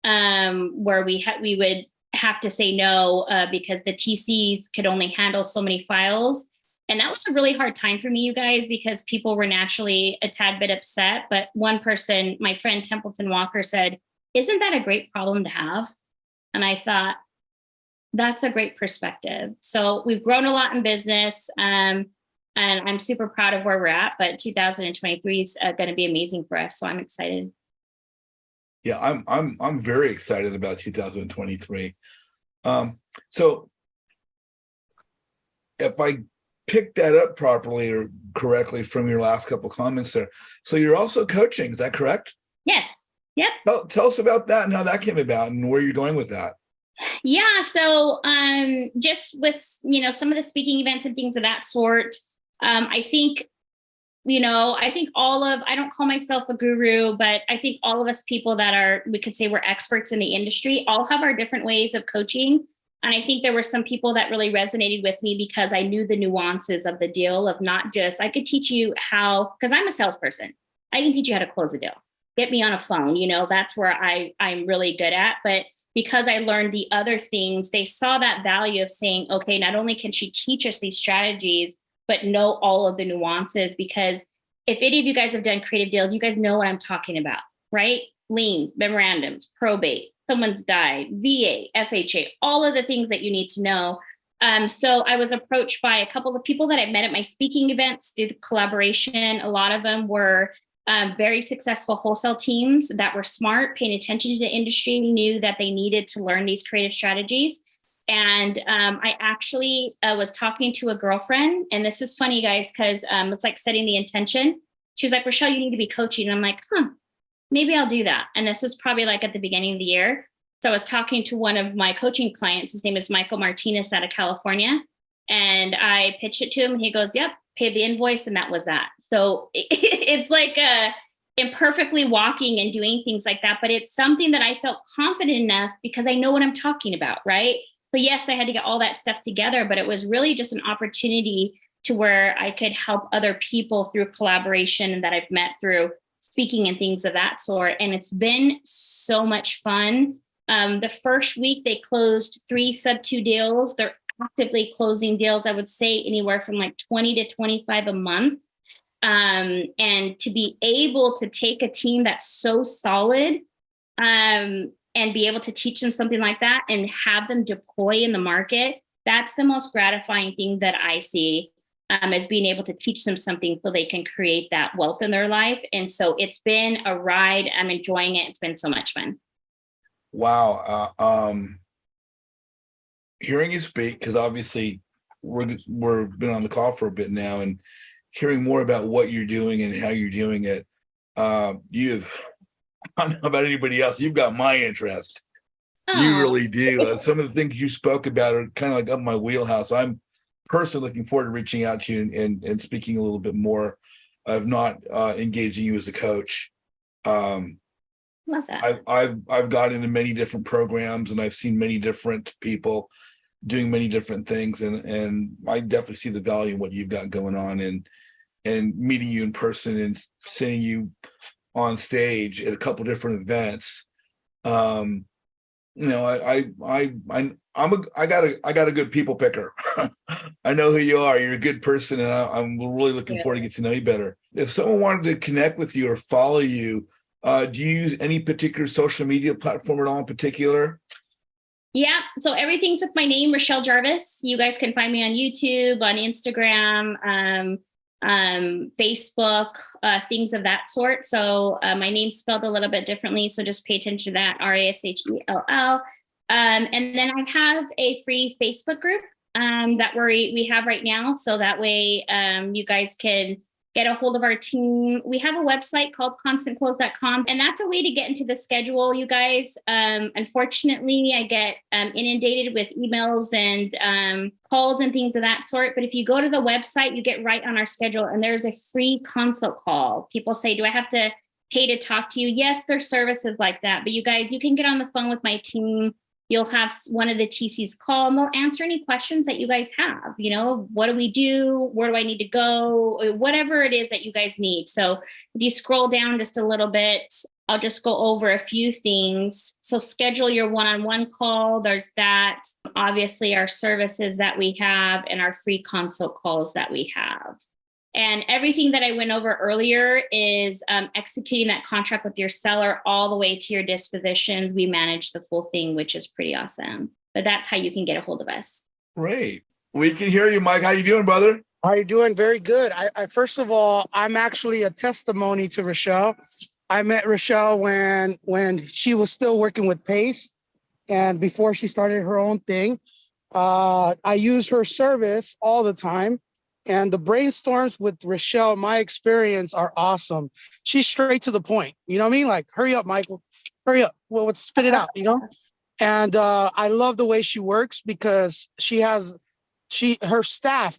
where we would have to say no because the TCs could only handle so many files. And that was a really hard time for me, you guys, because people were naturally a tad bit upset. But one person, my friend Templeton Walker, said, isn't that a great problem to have? And I thought, that's a great perspective. So we've grown a lot in business. And I'm super proud of where we're at, but 2023 is going to be amazing for us. So I'm excited. Yeah, I'm very excited about 2023. So if I picked that up properly or correctly from your last couple of comments there, so you're also coaching, is that correct? Yes. Yep. Tell us about that and how that came about and where you're going with that. Yeah. So just with, some of the speaking events and things of that sort, I think I don't call myself a guru, but I think all of us people that we could say we're experts in the industry, all have our different ways of coaching. And I think there were some people that really resonated with me because I knew the nuances of the deal of not just, I could teach you how, because I'm a salesperson. I can teach you how to close a deal. Get me on a phone, that's where I'm really good at. But because I learned the other things, they saw that value of saying, okay, not only can she teach us these strategies, but know all of the nuances. Because if any of you guys have done creative deals, you guys know what I'm talking about, right? Liens, memorandums, probate, someone's died, VA, FHA, all of the things that you need to know. So I was approached by a couple of people that I met at my speaking events, did collaboration. A lot of them were very successful wholesale teams that were smart, paying attention to the industry, knew that they needed to learn these creative strategies. And I actually was talking to a girlfriend, and this is funny, guys, because it's like setting the intention. She was like, Rashell, you need to be coaching. And I'm like, maybe I'll do that. And this was probably like at the beginning of the year. So I was talking to one of my coaching clients. His name is Michael Martinez out of California. And I pitched it to him, and he goes, yep, paid the invoice. And that was that. So it's like imperfectly walking and doing things like that. But it's something that I felt confident enough because I know what I'm talking about, right? So yes, I had to get all that stuff together, but it was really just an opportunity to where I could help other people through collaboration and that I've met through speaking and things of that sort. And it's been so much fun. The first week they closed 3 sub-2 deals. They're actively closing deals, I would say anywhere from like 20 to 25 a month. And to be able to take a team that's so solid, and be able to teach them something like that and have them deploy in the market, that's the most gratifying thing that I see, as being able to teach them something so they can create that wealth in their life. And so it's been a ride. I'm enjoying it. It's been so much fun. Wow. Hearing you speak, because obviously we're been on the call for a bit now, and hearing more about what you're doing and how you're doing it, I don't know about anybody else. You've got my interest. Oh. You really do. Some of the things you spoke about are kind of like up my wheelhouse. I'm personally looking forward to reaching out to you and speaking a little bit more of not engaging you as a coach. Love that. I've got into many different programs, and I've seen many different people doing many different things, and I definitely see the value in what you've got going on, and meeting you in person and seeing you on stage at a couple different events. I got a good people picker. I know who you are. You're a good person, and I'm really looking forward to get to know you better. If someone wanted to connect with you or follow you, do you use any particular social media platform at all in particular? Yeah. So everything's with my name, Rashell Jarvis. You guys can find me on YouTube, on Instagram, Facebook, things of that sort. So my name's spelled a little bit differently, so just pay attention to that, Rashell. And then I have a free Facebook group that we have right now. So that way you guys can get a hold of our team. We have a website called constantclose.com, and that's a way to get into the schedule, you guys. Unfortunately, I get inundated with emails and calls and things of that sort. But if you go to the website, you get right on our schedule, and there's a free consult call. People say, do I have to pay to talk to you? Yes, there's services like that. But you guys, you can get on the phone with my team. You'll have one of the TCs call, and they'll answer any questions that you guys have. You know, what do we do? Where do I need to go? Whatever it is that you guys need. So if you scroll down just a little bit, I'll just go over a few things. So schedule your one-on-one call. There's that. Obviously, our services that we have and our free consult calls that we have. And everything that I went over earlier is executing that contract with your seller all the way to your dispositions. We manage the full thing, which is pretty awesome. But that's how you can get a hold of us. Great. We can hear you, Mike. How you doing, brother? How you doing? Very good. I first of all, I'm actually a testimony to Rashell. I met Rashell when she was still working with Pace, and before she started her own thing. I use her service all the time. And the brainstorms with Rashell, my experience, are awesome. She's straight to the point. You know what I mean? Like, hurry up, Michael. Hurry up. Well, let's spit it out, you know? And I love the way she works because her staff,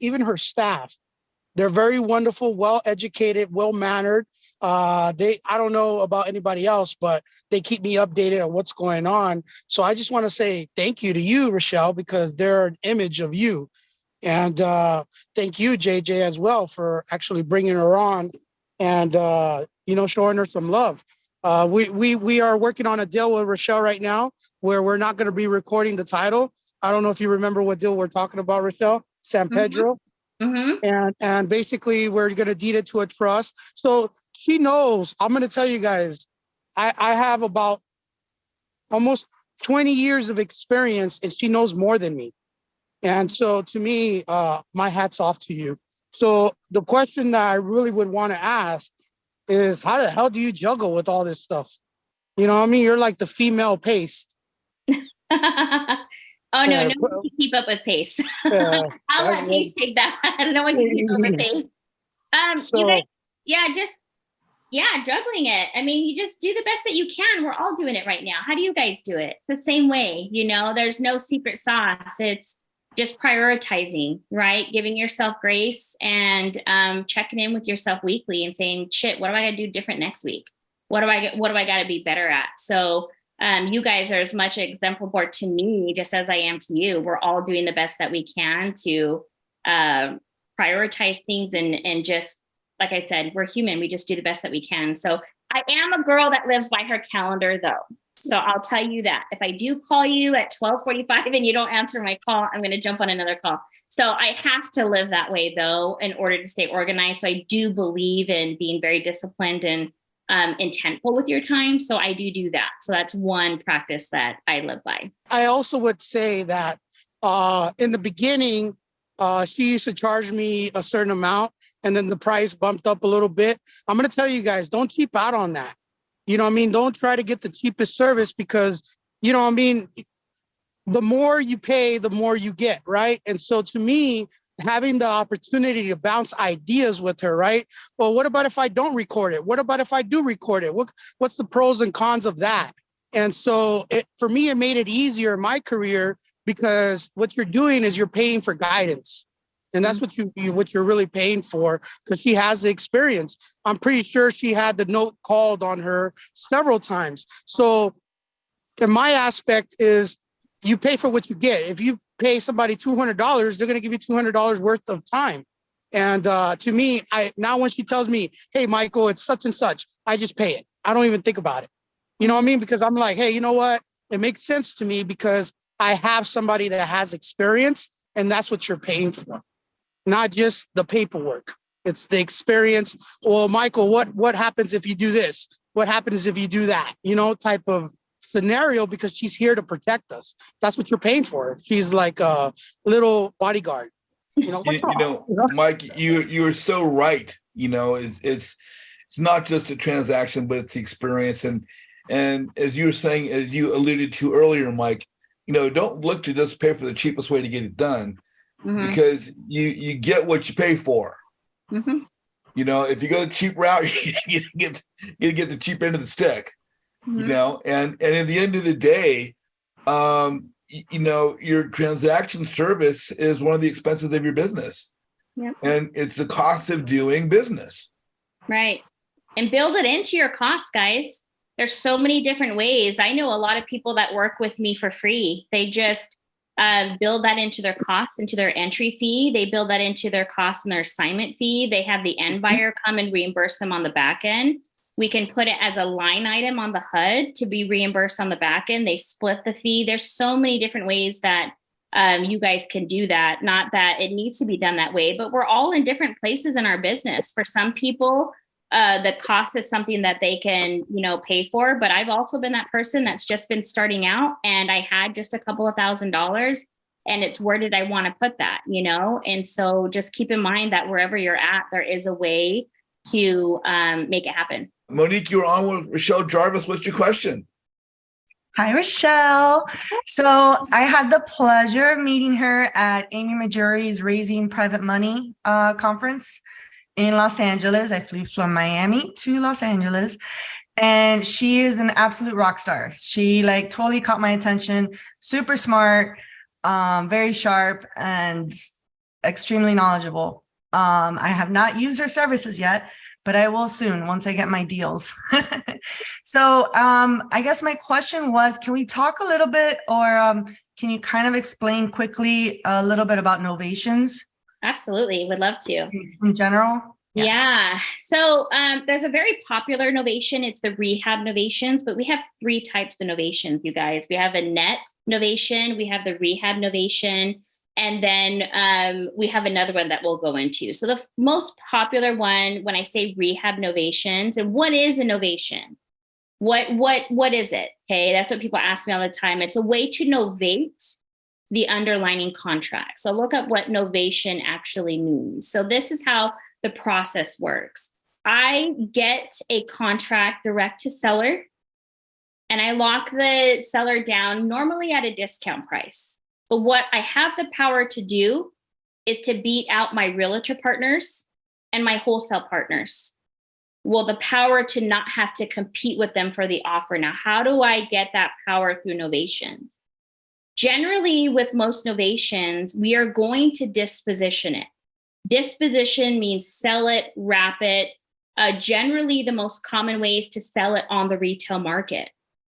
they're very wonderful, well-educated, well-mannered. I don't know about anybody else, but they keep me updated on what's going on. So I just want to say thank you to you, Rashell, because they're an image of you. And thank you, JJ, as well, for actually bringing her on and, showing her some love. We are working on a deal with Rashell right now where we're not going to be recording the title. I don't know if you remember what deal we're talking about, Rashell. San Pedro. Mm-hmm. And basically, we're going to deed it to a trust. So she knows. I'm going to tell you guys, I have about almost 20 years of experience, and she knows more than me. And so to me, my hat's off to you. So the question that I really would want to ask is, how the hell do you juggle with all this stuff? You know what I mean? You're like the female Pace. Oh no, Uh, no one can keep up with pace. uh, I'll let Pace take that. No one can keep up with Pace. You guys, so yeah, just yeah, juggling it. I mean, you just do the best that you can. We're all doing it right now. How do you guys do it? It's the same way, there's no secret sauce. It's just prioritizing, right? Giving yourself grace and checking in with yourself weekly and saying, shit, what do I gotta do different next week? What do I gotta be better at? So you guys are as much an example board to me, just as I am to you. We're all doing the best that we can to prioritize things and just, like I said, we're human. We just do the best that we can. So I am a girl that lives by her calendar, though. So I'll tell you that if I do call you at 12:45 and you don't answer my call, I'm going to jump on another call. So I have to live that way, though, in order to stay organized. So I do believe in being very disciplined and intentful with your time. So I do that. So that's one practice that I live by. I also would say that in the beginning, she used to charge me a certain amount, and then the price bumped up a little bit. I'm going to tell you guys, don't cheap out on that. You know what I mean? Don't try to get the cheapest service because, you know what I mean? The more you pay, the more you get, right? And so to me, having the opportunity to bounce ideas with her, right? Well, what about if I don't record it? What about if I do record it? What's the pros and cons of that? And so for me, it made it easier in my career because what you're doing is you're paying for guidance. And that's what you're really paying for because she has the experience. I'm pretty sure she had the note called on her several times. So in my aspect is you pay for what you get. If you pay somebody $200, they're going to give you $200 worth of time. And to me, now when she tells me, hey, Michael, it's such and such, I just pay it. I don't even think about it. You know what I mean? Because I'm like, hey, you know what? It makes sense to me because I have somebody that has experience and that's what you're paying for. Not just the paperwork. It's the experience. Well, Michael, what happens if you do this? What happens if you do that? Type of scenario because she's here to protect us. That's what you're paying for. She's like a little bodyguard. Mike, you are so right. It's not just a transaction, but it's the experience. And as you were saying, as you alluded to earlier, Mike, don't look to just pay for the cheapest way to get it done. Mm-hmm. Because you get what you pay for. Mm-hmm. If you go the cheap route, you get the cheap end of the stick. Mm-hmm. And at the end of the day, your transaction service is one of the expenses of your business. Yep. And it's the cost of doing business. Right. And build it into your costs, guys. There's so many different ways. I know a lot of people that work with me for free. They just build that into their costs, into their entry fee. They build that into their costs and their assignment fee. They have the end buyer come and reimburse them on the back end. We can put it as a line item on the HUD to be reimbursed on the back end. They split the fee. There's so many different ways that you guys can do that. Not that it needs to be done that way, but we're all in different places in our business. For some people, the cost is something that they can, pay for. But I've also been that person that's just been starting out and I had just a couple of $1,000s and it's where did I want to put that, And so just keep in mind that wherever you're at, there is a way to make it happen. Monique, you're on with Rashell Jarvis. What's your question? Hi, Rashell. So I had the pleasure of meeting her at Amy Majori's Raising Private Money conference in Los Angeles. I flew from Miami to Los Angeles, and she is an absolute rock star. She totally caught my attention. Super smart, very sharp, and extremely knowledgeable. I have not used her services yet, but I will soon once I get my deals. So I guess my question was, can we talk a little bit or can you kind of explain quickly a little bit about novations? Absolutely. Would love to. In general? Yeah. So there's a very popular novation. It's the rehab novations, but we have 3 types of novations, you guys. We have a net novation, we have the rehab novation, and then we have another one that we'll go into. So the most popular one, when I say rehab novations, and what is a novation? What is it? Okay, that's what people ask me all the time. It's a way to novate the underlying contract. So look up what novation actually means. So this is how the process works. I get a contract direct to seller, and I lock the seller down normally at a discount price. But what I have the power to do is to beat out my realtor partners and my wholesale partners. Well, the power to not have to compete with them for the offer. Now, how do I get that power through novations? Generally, with most novations, we are going to disposition it. Disposition means sell it, wrap it. Generally, the most common way is to sell it on the retail market.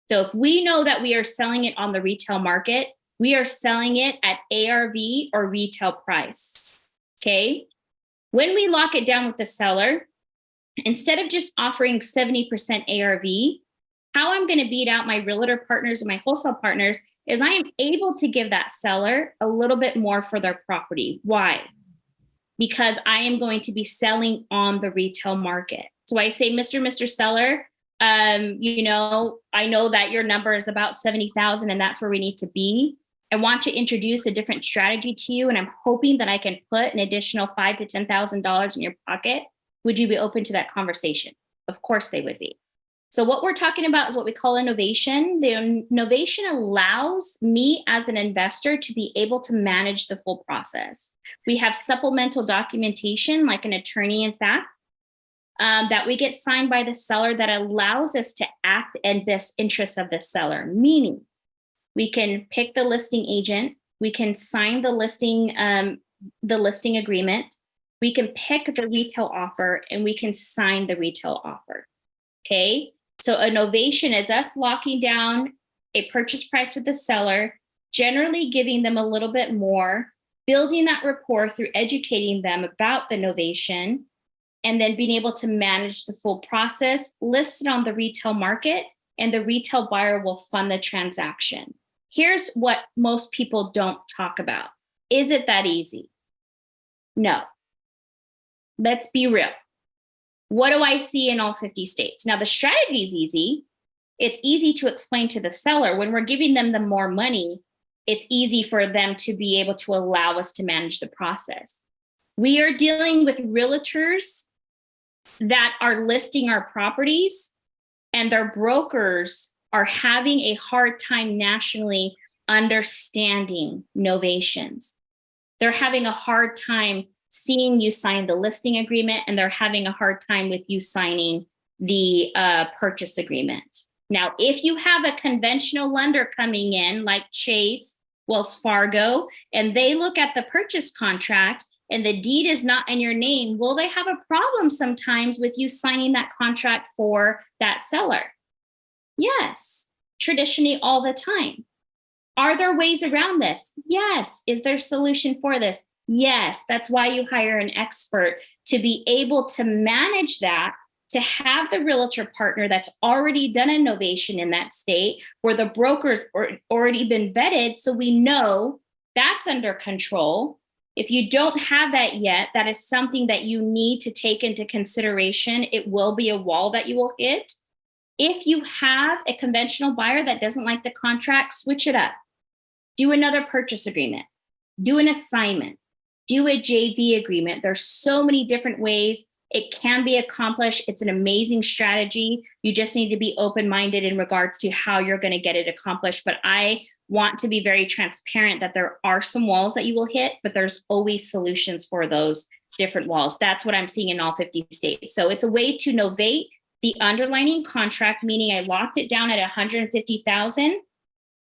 So if we know that we are selling it on the retail market, we are selling it at ARV or retail price, okay? When we lock it down with the seller, instead of just offering 70% ARV, how I'm going to beat out my realtor partners and my wholesale partners is I am able to give that seller a little bit more for their property. Why? Because I am going to be selling on the retail market. So I say, Mr. Seller, you know, I know that your number is about 70,000 and that's where we need to be. I want to introduce a different strategy to you, and I'm hoping that I can put an additional $5,000 to $10,000 in your pocket. Would you be open to that conversation? Of course they would be. So what we're talking about is what we call innovation. The innovation allows me as an investor to be able to manage the full process. We have supplemental documentation, like an attorney, in fact, that we get signed by the seller that allows us to act in best interest of the seller, meaning we can pick the listing agent, we can sign the listing agreement, we can pick the retail offer, and we can sign the retail offer. Okay, so a novation is us locking down a purchase price with the seller, generally giving them a little bit more, building that rapport through educating them about the novation, and then being able to manage the full process, list it on the retail market, and the retail buyer will fund the transaction. Here's what most people don't talk about. Is it that easy? No. Let's be real. What do I see in all 50 states? Now, the strategy is easy. It's easy to explain to the seller. When we're giving them the more money, it's easy for them to be able to allow us to manage the process. We are dealing with realtors that are listing our properties, and their brokers are having a hard time nationally understanding novations. They're having a hard time seeing you sign the listing agreement, and they're having a hard time with you signing the purchase agreement. Now, if you have a conventional lender coming in like Chase, Wells Fargo, and they look at the purchase contract and the deed is not in your name, well, they have a problem sometimes with you signing that contract for that seller. Yes, traditionally all the time. Are there ways around this? Yes. Is there a solution for this? Yes. That's why you hire an expert to be able to manage that, to have the realtor partner that's already done innovation in that state where the broker's already been vetted, so we know that's under control. If you don't have that yet, that is something that you need to take into consideration. It will be a wall that you will hit. If you have a conventional buyer that doesn't like the contract, switch it up. Do another purchase agreement. Do an assignment. Do a JV agreement. There's so many different ways it can be accomplished. It's an amazing strategy. You just need to be open-minded in regards to how you're going to get it accomplished. But I want to be very transparent that there are some walls that you will hit, but there's always solutions for those different walls. That's what I'm seeing in all 50 states. So it's a way to novate the underlying contract, meaning I locked it down at $150,000,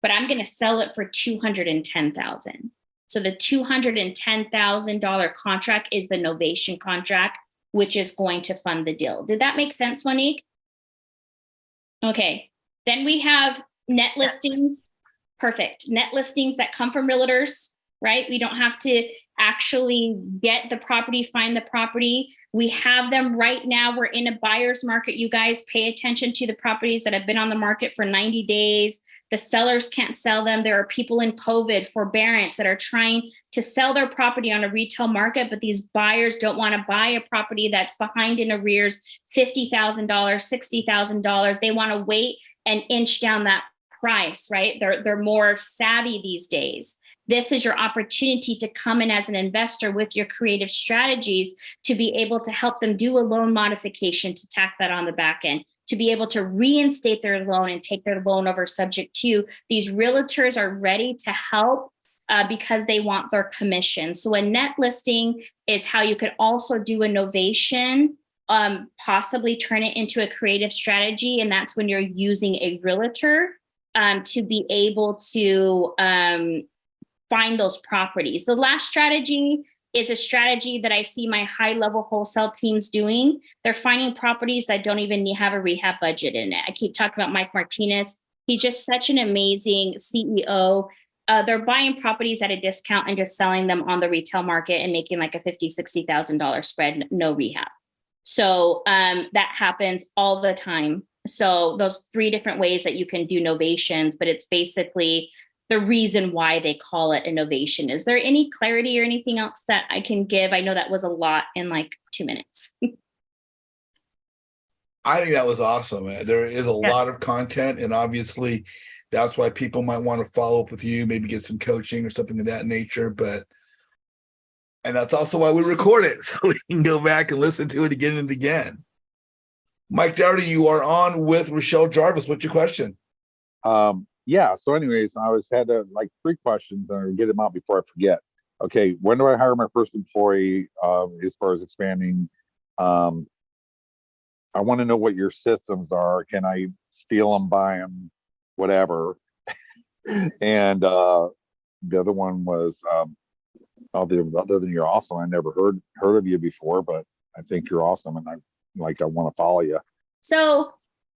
but I'm going to sell it for $210,000. So the $210,000 contract is the novation contract, which is going to fund the deal. Did that make sense, Monique? Okay. Then we have net listings. Perfect. Net listings that come from realtors, right? We don't have to actually get the property, find the property. We have them right now. We're in a buyer's market. You guys pay attention to the properties that have been on the market for 90 days. The sellers can't sell them. There are people in COVID forbearance that are trying to sell their property on a retail market, but these buyers don't want to buy a property that's behind in arrears, $50,000, $60,000. They want to wait and inch down that price, right? They're more savvy these days. This is your opportunity to come in as an investor with your creative strategies to be able to help them do a loan modification to tack that on the back end, to be able to reinstate their loan and take their loan over subject to. These realtors are ready to help because they want their commission. So a net listing is how you could also do a novation, possibly turn it into a creative strategy. And that's when you're using a realtor to be able to find those properties. The last strategy is a strategy that I see my high-level wholesale teams doing. They're finding properties that don't even have a rehab budget in it. I keep talking about Mike Martinez. He's just such an amazing CEO. They're buying properties at a discount and just selling them on the retail market and making like a $50,000, $60,000 spread, no rehab. So that happens all the time. So those 3 different ways that you can do novations, but it's basically the reason why they call it innovation. Is there any clarity or anything else that I can give? I know that was a lot in like 2 minutes. I think that was awesome. There is a lot of content, and obviously that's why people might want to follow up with you, maybe get some coaching or something of that nature. And that's also why we record it, so we can go back and listen to it again and again. Mike Dougherty, you are on with Rashell Jarvis. What's your question? Yeah. So anyways, I had like 3 questions and I'll get them out before I forget. Okay. When do I hire my first employee, as far as expanding? I want to know what your systems are. Can I steal them, buy them, whatever? And the other one was, other than you're awesome, I never heard of you before, but I think you're awesome, and I want to follow you. So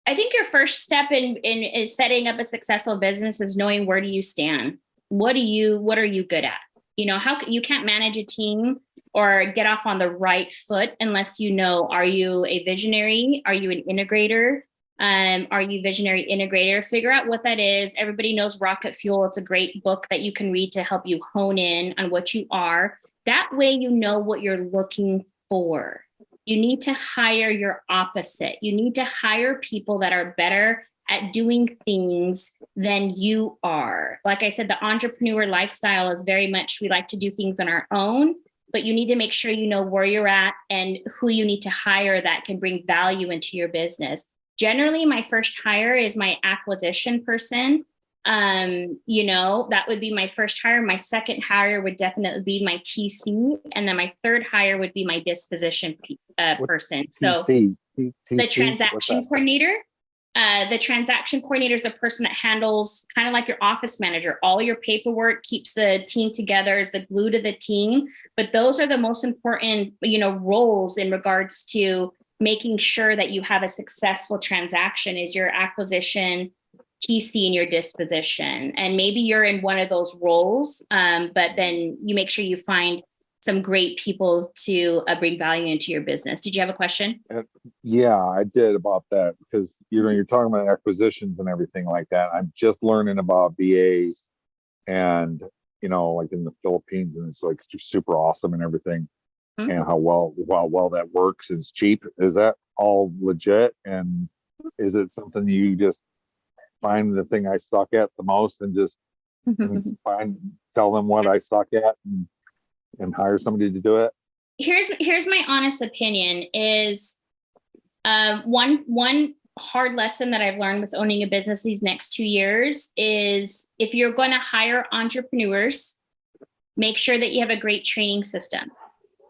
I think your first step in setting up a successful business is knowing, where do you stand? What are you good at? You can't manage a team or get off on the right foot unless you know, are you a visionary? Are you an integrator? Are you visionary integrator? Figure out what that is. Everybody knows Rocket Fuel. It's a great book that you can read to help you hone in on what you are. That way you know what you're looking for. You need to hire your opposite. You need to hire people that are better at doing things than you are. Like I said, the entrepreneur lifestyle is very much, we like to do things on our own, but you need to make sure you know where you're at and who you need to hire that can bring value into your business. Generally, my first hire is my acquisition person. That would be my first hire. My second hire would definitely be my TC. And then my third hire would be my disposition person. So the transaction coordinator. The transaction coordinator is a person that handles, kind of like your office manager, all your paperwork, keeps the team together, is the glue to the team. But those are the most important, roles in regards to making sure that you have a successful transaction, is your acquisition, TC, and your disposition. And maybe you're in one of those roles, but then you make sure you find some great people to bring value into your business. Did you have a question? Yeah, I did, about that, because you're talking about acquisitions and everything like that. I'm just learning about VAs, and like in the Philippines, and it's like super awesome and everything. Mm-hmm. And how well that works. Is cheap. Is that all legit? And is it something you just find the thing I suck at the most and just tell them what I suck at and hire somebody to do it? Here's my honest opinion is one hard lesson that I've learned with owning a business these next 2 years is, if you're going to hire entrepreneurs, make sure that you have a great training system,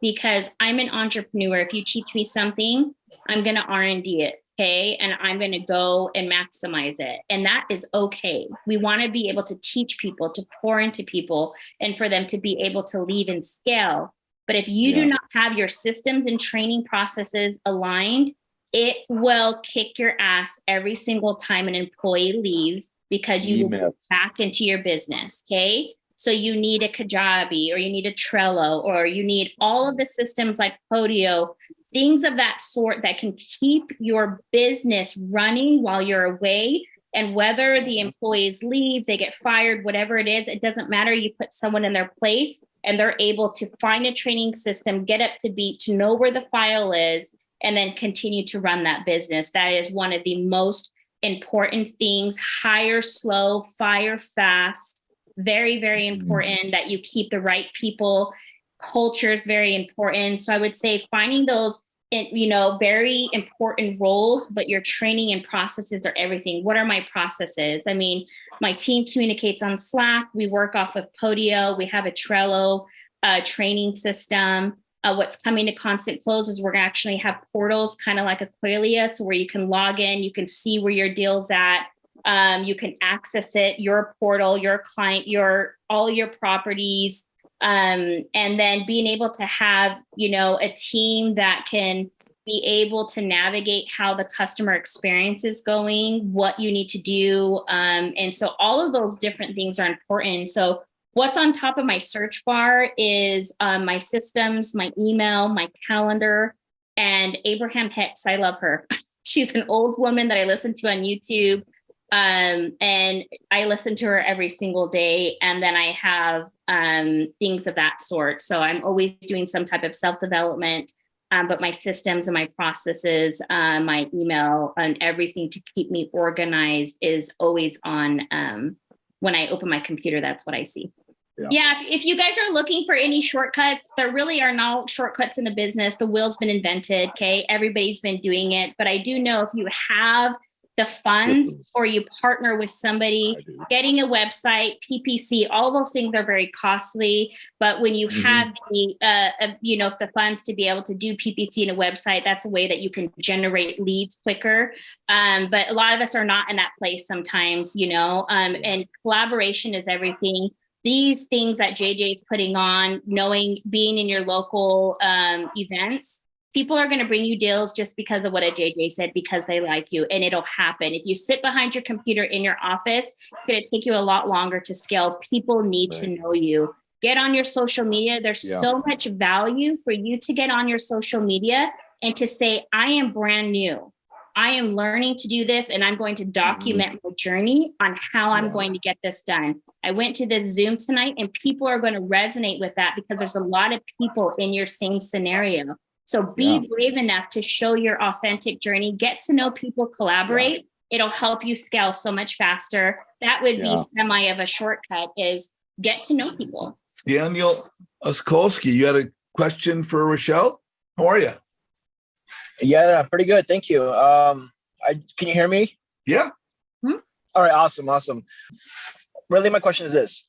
because I'm an entrepreneur. If you teach me something, I'm going to R&D it. Okay. And I'm going to go and maximize it. And that is okay. We want to be able to teach people, to pour into people, and for them to be able to leave and scale. But if you do not have your systems and training processes aligned, it will kick your ass every single time an employee leaves, because you will go back into your business. Okay. So you need a Kajabi, or you need a Trello, or you need all of the systems like Podio, things of that sort that can keep your business running while you're away. And whether the employees leave, they get fired, whatever it is, it doesn't matter. You put someone in their place and they're able to find a training system, get up to beat, to know where the file is, and then continue to run that business. That is one of the most important things. Hire slow, fire fast. Very, very important that you keep the right people. Culture is very important. So I would say finding those very important roles, but your training and processes are everything. What are my processes? I mean, my team communicates on Slack. We work off of Podio. We have a Trello training system. What's coming to Constant Close is we're going to actually have portals, kind of like Aqualia, so where you can log in, you can see where your deal's at. You can access it, your portal, your client, all your properties. And then being able to have, a team that can be able to navigate how the customer experience is going, what you need to do. And so all of those different things are important. So what's on top of my search bar is my systems, my email, my calendar, and Abraham Hicks. I love her. She's an old woman that I listen to on YouTube. And I listen to her every single day. And then I have things of that sort. So I'm always doing some type of self-development, but my systems and my processes, my email and everything to keep me organized is always on. When I open my computer, that's what I see. Yeah, if you guys are looking for any shortcuts, there really are no shortcuts in the business. The wheel's been invented, okay? Everybody's been doing it. But I do know if you have the funds or you partner with somebody, getting a website, PPC, all those things are very costly. But when you have the funds to be able to do PPC and a website, that's a way that you can generate leads quicker. But a lot of us are not in that place sometimes, and collaboration is everything. These things that JJ is putting on, being in your local events, people are going to bring you deals just because of what a JJ said, because they like you, and it'll happen. If you sit behind your computer in your office, it's going to take you a lot longer to scale. People need to know you. Get on your social media. There's so much value for you to get on your social media and to say, I am brand new. I am learning to do this, and I'm going to document my journey on how I'm going to get this done. I went to the Zoom tonight, and people are going to resonate with that because there's a lot of people in your same scenario. So be brave enough to show your authentic journey, get to know people, collaborate. It'll help you scale so much faster. That would be semi of a shortcut, is get to know people. Daniel Oskolski, you had a question for Rashell? How are you? Yeah, pretty good. Thank you. Can you hear me? Yeah. All right. Awesome. Really, my question is this.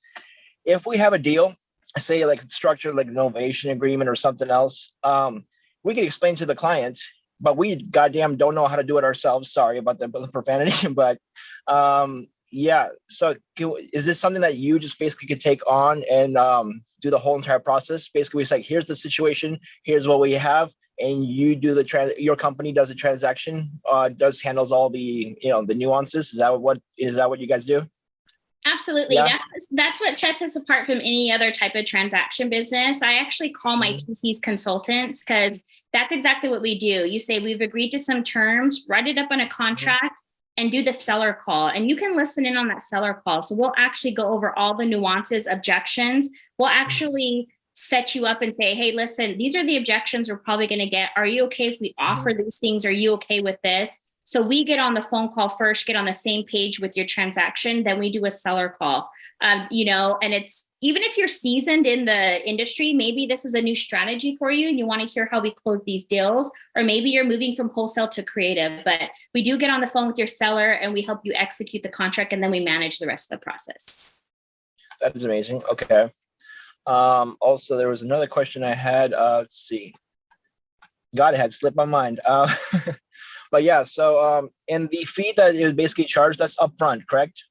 If we have a deal, say like structured like innovation agreement or something else, we can explain to the client, but we goddamn don't know how to do it ourselves. Sorry about the profanity, but so is this something that you just basically could take on and do the whole entire process? Basically, it's like, here's the situation, here's what we have, and you do your company does the transaction, handles all the the nuances. Is that what you guys do? Absolutely. That's what sets us apart from any other type of transaction business. I actually call my TCs consultants, because that's exactly what we do. You say, we've agreed to some terms, write it up on a contract, and do the seller call. And you can listen in on that seller call. So we'll actually go over all the nuances, objections. We'll actually set you up and say, hey, listen, these are the objections we're probably going to get. Are you okay if we offer these things? Are you okay with this? So we get on the phone call first, get on the same page with your transaction, then we do a seller call. And it's, even if you're seasoned in the industry, maybe this is a new strategy for you and you want to hear how we close these deals, or maybe you're moving from wholesale to creative, but we do get on the phone with your seller and we help you execute the contract, and then we manage the rest of the process. That is amazing. Okay. Also, there was another question I had. Let's see. God, it had slipped my mind. But yeah, so and the fee that is basically charged, that's upfront, correct?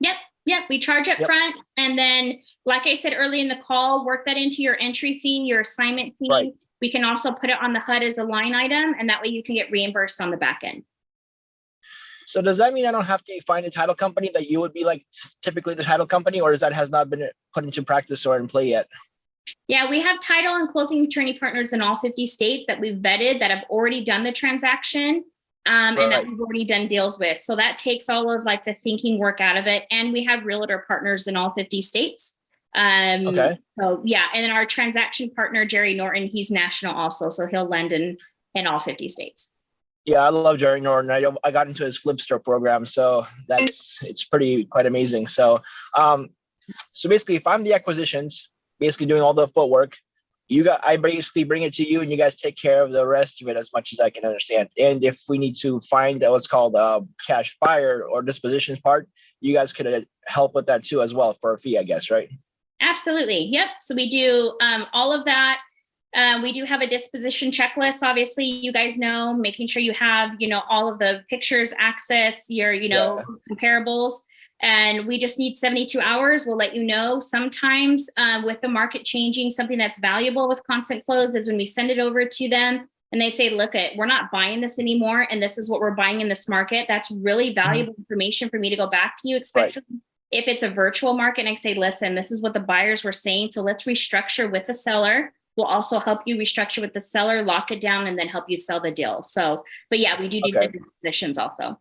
Yep. We charge up front. And then, like I said early in the call, work that into your entry fee, your assignment fee. Right. We can also put it on the HUD as a line item, and that way you can get reimbursed on the back end. So does that mean I don't have to find a title company, that you would be like typically the title company, or has not been put into practice or in play yet? Yeah, we have title and closing attorney partners in all 50 states that we've vetted, that have already done the transaction. And that we've already done deals with. So that takes all of like the thinking work out of it. And we have realtor partners in all 50 states. Okay. So yeah. And then our transaction partner, Jerry Norton, he's national also. So he'll lend in all 50 states. Yeah, I love Jerry Norton. I got into his Flipster program. So it's quite amazing. So, so basically if I'm the acquisitions, basically doing all the footwork, I basically bring it to you, and you guys take care of the rest of it as much as I can understand. And if we need to find what's called a cash buyer or dispositions part, you guys could help with that too as well for a fee, I guess, right? Absolutely. Yep. So we do all of that. We do have a disposition checklist. Obviously, you guys know, making sure you have, all of the pictures, access, your, comparables. And we just need 72 hours. We'll let you know. Sometimes with the market changing, something that's valuable with Constant Close is when we send it over to them and they say, look, we're not buying this anymore. And this is what we're buying in this market. That's really valuable information for me to go back to you, especially if it's a virtual market. And I say, listen, this is what the buyers were saying. So let's restructure with the seller. We'll also help you restructure with the seller, lock it down, and then help you sell the deal. So, but yeah, we do the dispositions also.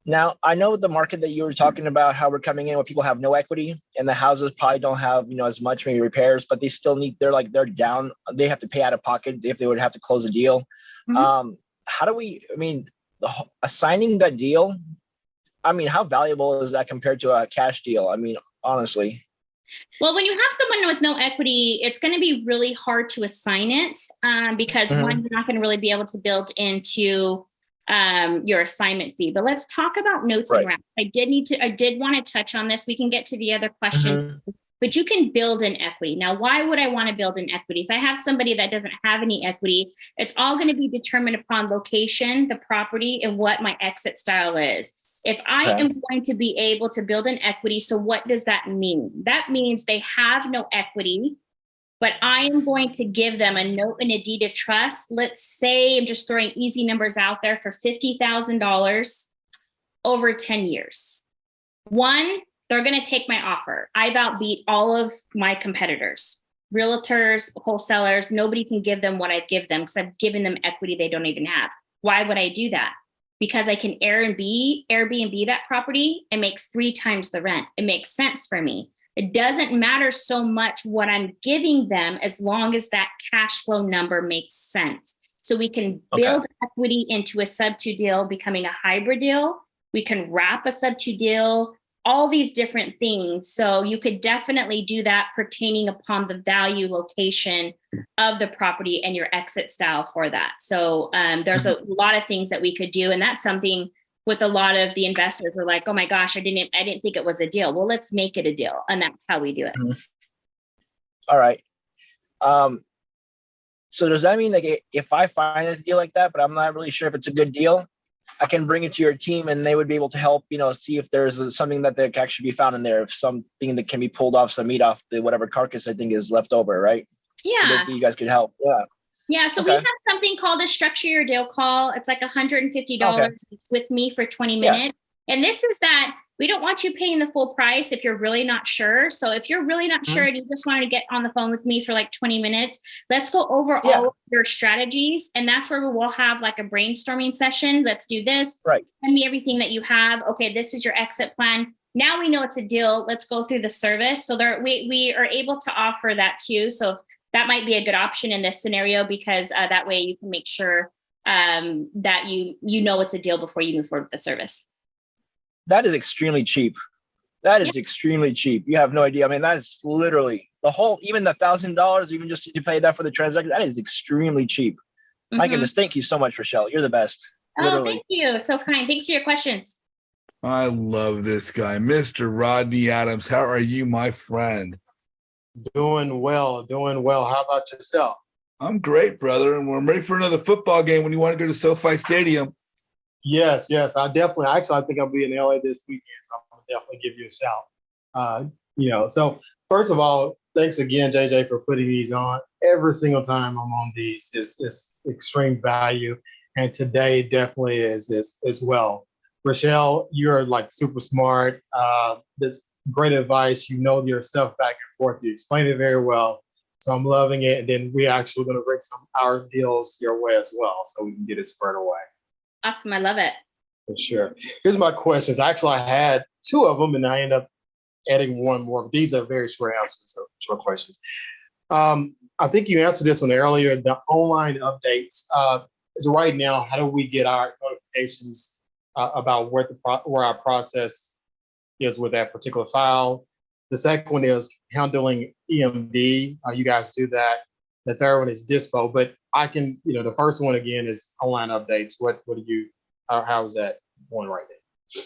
Now, I know the market that you were talking about, how we're coming in where people have no equity and the houses probably don't have, as much maybe repairs, but they still need, they're down. They have to pay out of pocket if they would have to close a deal. How do we, assigning that deal, how valuable is that compared to a cash deal? Honestly. Well, when you have someone with no equity, it's going to be really hard to assign it because one, you're not going to really be able to build into your assignment fee. But let's talk about notes and wraps. I did want to touch on this. We can get to the other question, but you can build in equity. Now, why would I want to build in equity? If I have somebody that doesn't have any equity, it's all going to be determined upon location, the property, and what my exit style is. If I am going to be able to build an equity, so what does that mean? That means they have no equity, but I am going to give them a note and a deed of trust. Let's say, I'm just throwing easy numbers out there, for $50,000 over 10 years. One, they're going to take my offer. I've outbeat all of my competitors, realtors, wholesalers. Nobody can give them what I give them because I've given them equity they don't even have. Why would I do that? Because I can Airbnb that property and make 3 times the rent. It makes sense for me. It doesn't matter so much what I'm giving them as long as that cash flow number makes sense. So we can build equity into a sub-2 deal, becoming a hybrid deal. We can wrap a sub-2 deal, all these different things. So you could definitely do that pertaining upon the value, location of the property and your exit style for that. So there's a lot of things that we could do. And that's something with a lot of the investors are like, oh my gosh, I didn't think it was a deal. Well, let's make it a deal. And that's how we do it. All right. So does that mean like if I find a deal like that, but I'm not really sure if it's a good deal, I can bring it to your team and they would be able to help, see if there's something that can actually be found in there, if something that can be pulled off, some meat off the whatever carcass I think is left over, right? Yeah. So basically you guys could help. Yeah. Yeah. So we have something called a structure your deal call. It's like $150 with me for 20 minutes. And this is that we don't want you paying the full price if you're really not sure. So if you're really not sure and you just want to get on the phone with me for like 20 minutes, let's go over all of your strategies. And that's where we will have like a brainstorming session. Let's do this. Right. Send me everything that you have. Okay, this is your exit plan. Now we know it's a deal. Let's go through the service. So we are able to offer that too. So that might be a good option in this scenario because that way you can make sure that you know it's a deal before you move forward with the service. That is extremely cheap. That is extremely cheap. You have no idea. That's literally the whole, even the $1,000, even just to pay that for the transaction, that is extremely cheap. My goodness, thank you so much, Rashell. You're the best. Literally. Oh, thank you. So kind. Thanks for your questions. I love this guy. Mr. Rodney Adams, how are you, my friend? Doing well. How about yourself? I'm great, brother. And we're ready for another football game when you want to go to SoFi Stadium. Yes. I think I'll be in LA this weekend, so I'm going to definitely give you a shout. So first of all, thanks again, JJ, for putting these on. Every single time I'm on these is extreme value. And today definitely is as well. Rashell, you're like super smart. This great advice. You know your stuff back and forth. You explain it very well. So I'm loving it. And then we're actually going to bring some of our deals your way as well so we can get it spread away. Awesome. I love it. For sure. Here's my questions. Actually, I had 2 of them and I ended up adding one more. These are very short answers, so short questions. I think you answered this one earlier. The online updates. So right now, how do we get our notifications about where our process is with that particular file? The second one is handling EMD. You guys do that. The third one is dispo, but I can, the first one again is online updates. What do you, how's that one right there?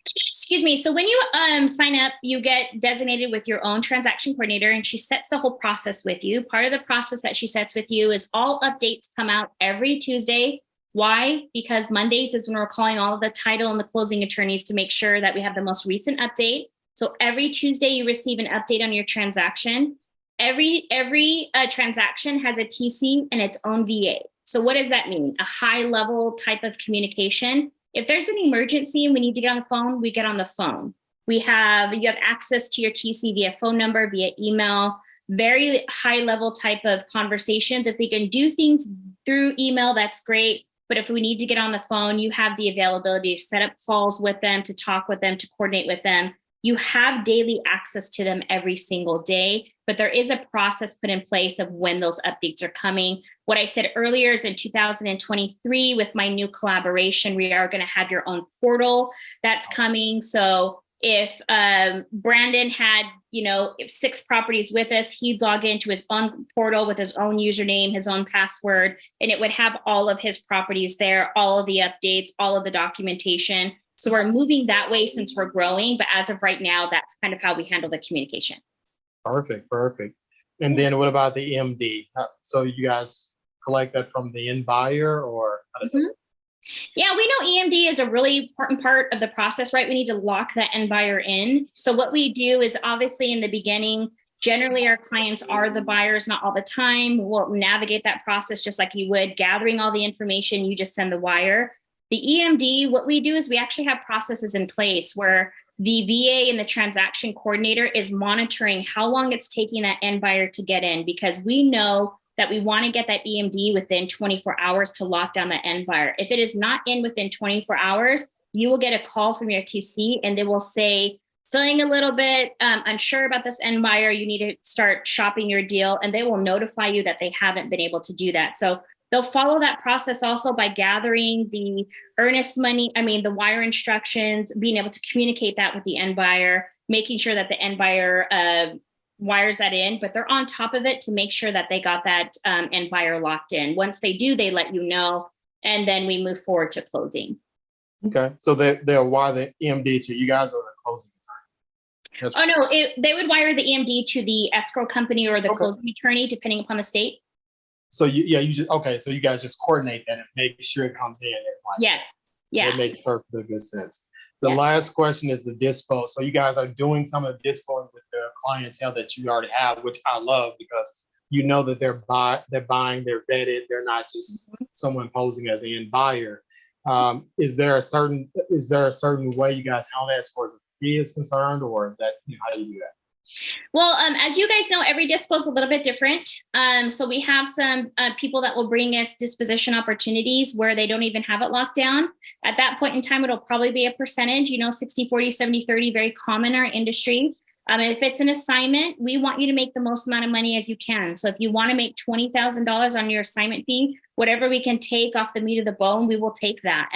Excuse me. So when you sign up, you get designated with your own transaction coordinator, and she sets the whole process with you. Part of the process that she sets with you is all updates come out every Tuesday. Why? Because Mondays is when we're calling all of the title and the closing attorneys to make sure that we have the most recent update. So every Tuesday you receive an update on your transaction. Every transaction has a TC and its own VA. So what does that mean? A high level type of communication. If there's an emergency and we need to get on the phone, we get on the phone. You have access to your TC via phone number, via email, very high level type of conversations. If we can do things through email, that's great. But if we need to get on the phone, you have the availability to set up calls with them, to talk with them, to coordinate with them. You have daily access to them every single day, but there is a process put in place of when those updates are coming. What I said earlier is in 2023, with my new collaboration, we are going to have your own portal that's coming. So if Brandon had, 6 properties with us, he'd log into his own portal with his own username, his own password, and it would have all of his properties there, all of the updates, all of the documentation. So we're moving that way since we're growing. But as of right now, that's kind of how we handle the communication. Perfect. And then what about the MD? So you guys collect that from the end buyer, or how does that work? Yeah, we know EMD is a really important part of the process, right? We need to lock that end buyer in. So what we do is, obviously in the beginning, generally our clients are the buyers, not all the time. We'll navigate that process just like you would, gathering all the information. You just send the wire. The EMD, what we do is we actually have processes in place where the VA and the transaction coordinator is monitoring how long it's taking that end buyer to get in, because we know that we want to get that EMD within 24 hours to lock down the end buyer. If it is not in within 24 hours, you will get a call from your TC and they will say, feeling a little bit unsure about this end buyer, you need to start shopping your deal, and they will notify you that they haven't been able to do that. So they'll follow that process also by gathering the the wire instructions, being able to communicate that with the end buyer, making sure that the end buyer wires that in, but they're on top of it to make sure that they got that end buyer locked in. Once they do, they let you know, and then we move forward to closing. Okay, so they'll wire the EMD to you guys, or the closing time? Oh no, they would wire the EMD to the escrow company or the closing attorney, depending upon the state. So so you guys just coordinate that and make sure it comes in. Yes. Yeah. That makes perfectly good sense. The last question is the dispo. So you guys are doing some of the dispo with the clientele that you already have, which I love, because you know that they're buying, they're vetted, they're not just someone posing as an end buyer. Is there a certain way you guys handle that as far as the fee is concerned, or is that how do you do that? Well, as you guys know, every dispo is a little bit different. So we have some people that will bring us disposition opportunities where they don't even have it locked down. At that point in time, it'll probably be a percentage, 60, 40, 70, 30, very common in our industry. If it's an assignment, we want you to make the most amount of money as you can. So if you want to make $20,000 on your assignment fee, whatever we can take off the meat of the bone, we will take that.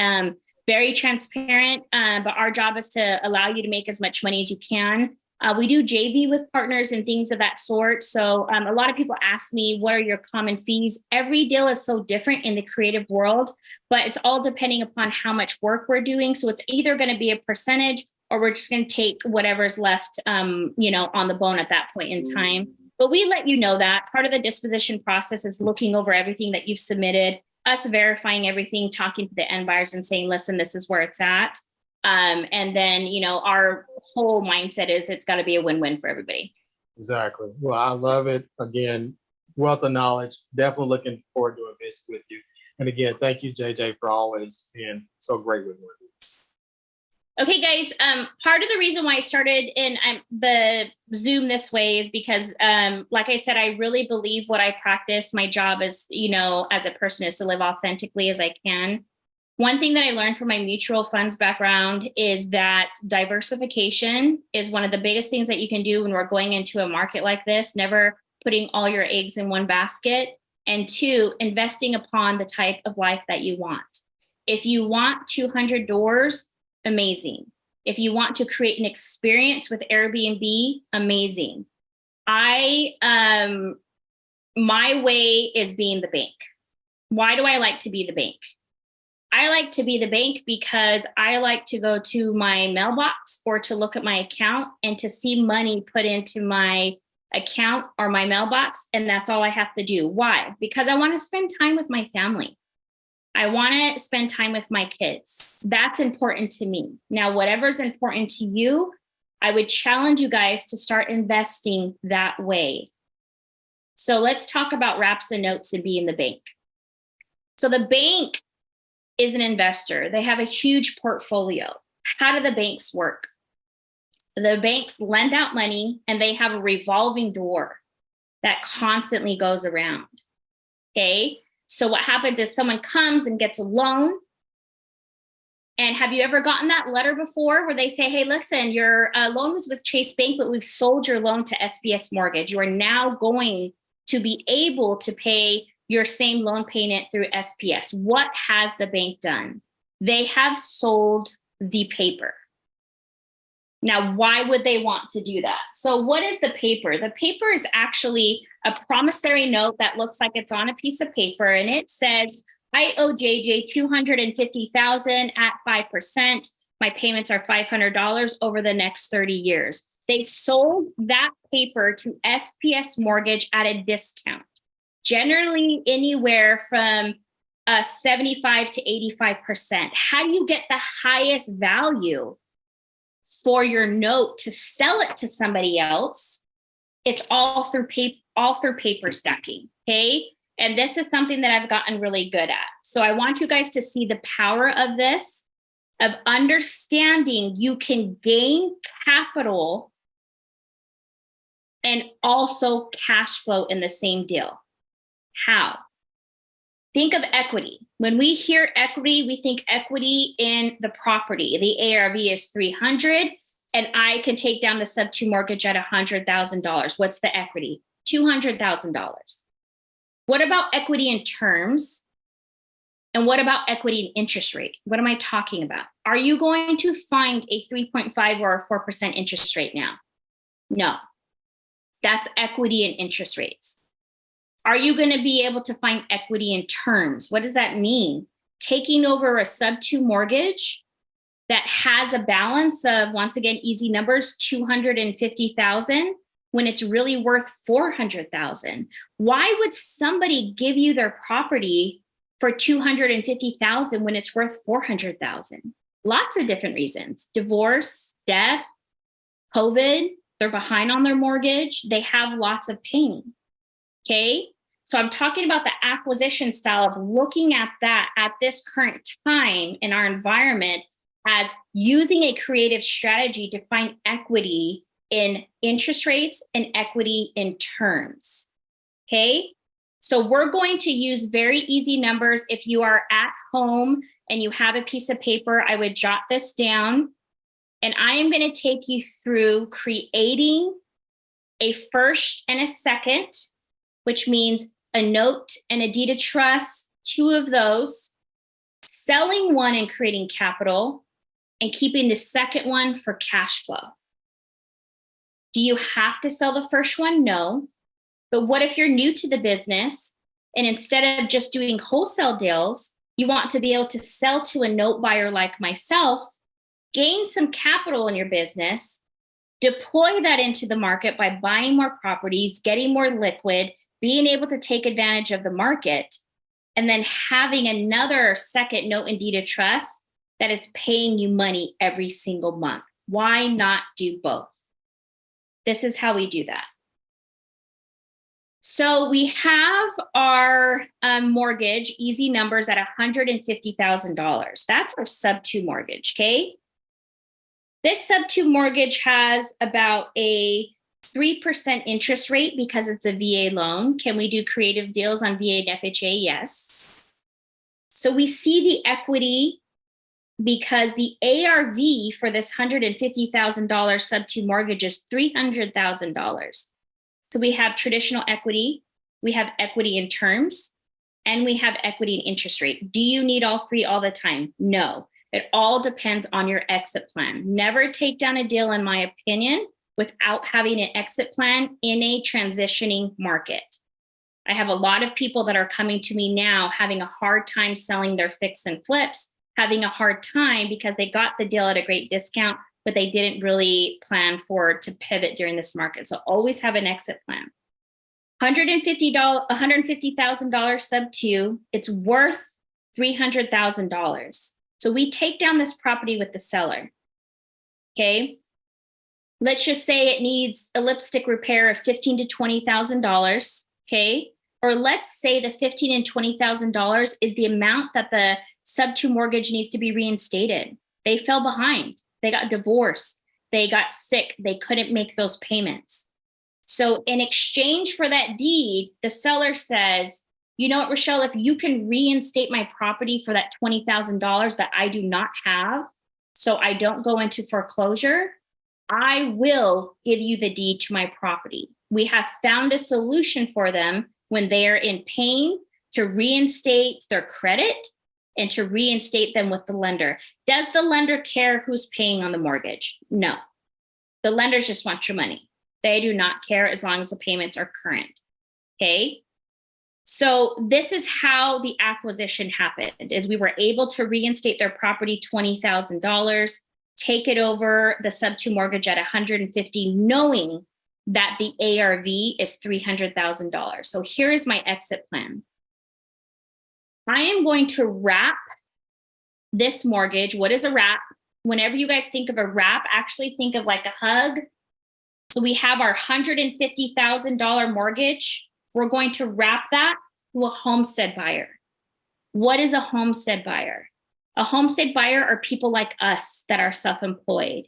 Very transparent, but our job is to allow you to make as much money as you can. We do JV with partners and things of that sort. So a lot of people ask me, what are your common fees? Every deal is so different in the creative world, but it's all depending upon how much work we're doing. So it's either going to be a percentage, or we're just going to take whatever's left, on the bone at that point in time. But we let you know that part of the disposition process is looking over everything that you've submitted, us verifying everything, talking to the end buyers and saying, listen, this is where it's at. And then, our whole mindset is it's got to be a win-win for everybody. Exactly. Well, I love it. Again, wealth of knowledge. Definitely looking forward to doing business with you. And again, thank you, JJ, for always being so great with me. Okay, guys. Part of the reason why I started in the Zoom this way is because, like I said, I really believe what I practice. My job is, as a person, is to live authentically as I can. One thing that I learned from my mutual funds background is that diversification is one of the biggest things that you can do when we're going into a market like this, never putting all your eggs in one basket. And 2, investing upon the type of life that you want. If you want 200 doors, amazing. If you want to create an experience with Airbnb, amazing. I my way is being the bank. Why do I like to be the bank? I like to be the bank because I like to go to my mailbox or to look at my account and to see money put into my account or my mailbox. And that's all I have to do. Why? Because I want to spend time with my family. I want to spend time with my kids. That's important to me. Now, whatever's important to you, I would challenge you guys to start investing that way. So let's talk about wraps and notes and being the bank. So the bank is an investor. They have a huge portfolio. How do the banks work? The banks lend out money and they have a revolving door that constantly goes around. Okay. So what happens is someone comes and gets a loan. And have you ever gotten that letter before where they say, hey, listen, your loan was with Chase Bank, but we've sold your loan to SBS Mortgage. You are now going to be able to pay your same loan payment through SPS. What has the bank done? They have sold the paper. Now, why would they want to do that? So what is the paper? The paper is actually a promissory note that looks like it's on a piece of paper, and it says, I owe JJ $250,000 at 5%. My payments are $500 over the next 30 years. They sold that paper to SPS Mortgage at a discount, generally anywhere from 75 to 85%. How do you get the highest value for your note to sell it to somebody else? It's all through paper stacking, okay? And this is something that I've gotten really good at. So I want you guys to see the power of this, of understanding you can gain capital and also cash flow in the same deal. How? Think of equity. When we hear equity, we think equity in the property. The ARV is 300, and I can take down the sub-2 mortgage at $100,000. What's the equity? $200,000. What about equity in terms? And what about equity in interest rate? What am I talking about? Are you going to find a 3.5 or a 4% interest rate now? No. That's equity in interest rates. Are you going to be able to find equity in terms? What does that mean? Taking over a sub-2 mortgage that has a balance of, once again, easy numbers, $250,000 when it's really worth $400,000. Why would somebody give you their property for $250,000 when it's worth $400,000? Lots of different reasons: divorce, death, COVID. They're behind on their mortgage. They have lots of pain. Okay. So I'm talking about the acquisition style of looking at that at this current time in our environment as using a creative strategy to find equity in interest rates and equity in terms. Okay. So we're going to use very easy numbers. If you are at home and you have a piece of paper, I would jot this down. And I am going to take you through creating a first and a second, which means a note and a deed of trust, two of those, selling one and creating capital, and keeping the second one for cash flow. Do you have to sell the first one? No. But what if you're new to the business and instead of just doing wholesale deals, you want to be able to sell to a note buyer like myself, gain some capital in your business, deploy that into the market by buying more properties, getting more liquid, being able to take advantage of the market, and then having another second note and deed of trust that is paying you money every single month? Why not do both? This is how we do that. So we have our mortgage, easy numbers, at $150,000. That's our sub-2 mortgage, okay? This sub-2 mortgage has about a 3% interest rate because it's a VA loan. Can we do creative deals on VA and FHA? Yes. So we see the equity because the ARV for this $150,000 sub-2 mortgage is $300,000. So we have traditional equity, we have equity in terms, and we have equity in interest rate. Do you need all three all the time? No. It all depends on your exit plan. Never take down a deal, in my opinion, without having an exit plan in a transitioning market. I have a lot of people that are coming to me now having a hard time selling their fix and flips, having a hard time because they got the deal at a great discount, but they didn't really plan to pivot during this market. So always have an exit plan. $150,000 sub 2, it's worth $300,000. So we take down this property with the seller. Okay. Let's just say it needs a lipstick repair of $15,000 to $20,000. Okay. Or let's say the $15,000 and $20,000 is the amount that the sub 2 mortgage needs to be reinstated. They fell behind. They got divorced. They got sick. They couldn't make those payments. So in exchange for that deed, the seller says, you know what, Rashell, if you can reinstate my property for that $20,000 that I do not have, so I don't go into foreclosure, I will give you the deed to my property. We have found a solution for them when they are in pain to reinstate their credit and to reinstate them with the lender. Does the lender care who's paying on the mortgage? No. The lenders just want your money. They do not care as long as the payments are current. Okay. So this is how the acquisition happened, is we were able to reinstate their property $20,000, take it over the sub 2 mortgage at $150,000, knowing that the ARV is $300,000. So here is my exit plan. I am going to wrap this mortgage. What is a wrap? Whenever you guys think of a wrap, actually think of like a hug. So we have our $150,000 mortgage. We're going to wrap that to a homestead buyer. What is a homestead buyer? A homestead buyer are people like us that are self-employed,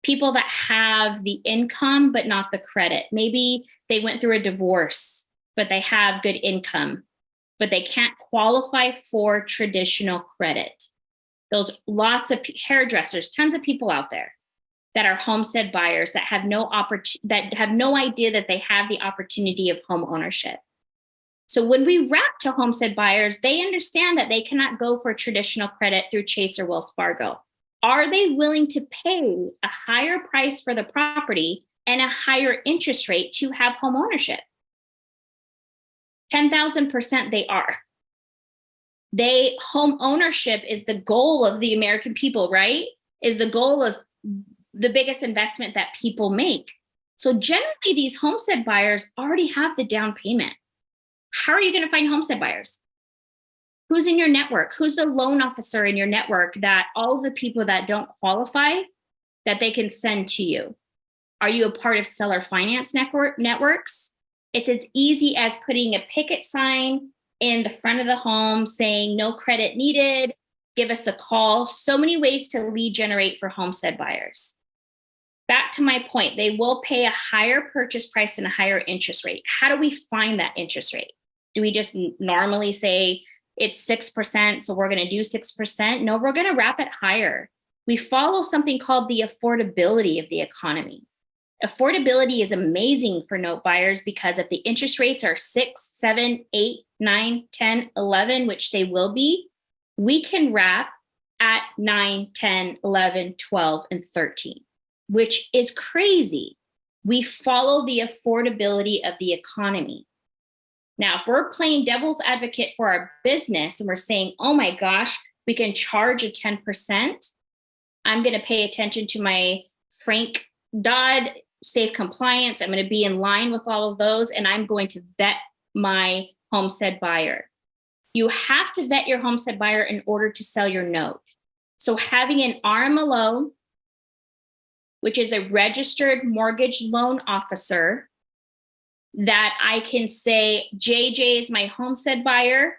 people that have the income but not the credit. Maybe they went through a divorce, but they have good income, but they can't qualify for traditional credit. Those lots of hairdressers, tons of people out there that are homestead buyers that have no idea that they have the opportunity of home ownership. So when we wrap to homestead buyers, they understand that they cannot go for traditional credit through Chase or Wells Fargo. Are they willing to pay a higher price for the property and a higher interest rate to have home ownership? 10,000% they are. Home ownership is the goal of the American people, right? Is the goal of the biggest investment that people make. So generally these homestead buyers already have the down payment. How are you going to find homestead buyers? Who's in your network? Who's the loan officer in your network that all of the people that don't qualify, that they can send to you? Are you a part of seller finance networks? It's as easy as putting a picket sign in the front of the home saying no credit needed, give us a call. So many ways to lead generate for homestead buyers. Back to my point, they will pay a higher purchase price and a higher interest rate. How do we find that interest rate? Do we just normally say it's 6%, so we're going to do 6%? No, we're going to wrap it higher. We follow something called the affordability of the economy. Affordability is amazing for note buyers because if the interest rates are 6, 7, 8, 9, 10, 11, which they will be, we can wrap at 9, 10, 11, 12, and 13, which is crazy. We follow the affordability of the economy. Now, if we're playing devil's advocate for our business and we're saying, oh my gosh, we can charge a 10%, I'm going to pay attention to my Frank Dodd safe compliance. I'm going to be in line with all of those, and I'm going to vet my homestead buyer. You have to vet your homestead buyer in order to sell your note. So having an RMLO, which is a registered mortgage loan officer, that I can say, JJ is my homestead buyer.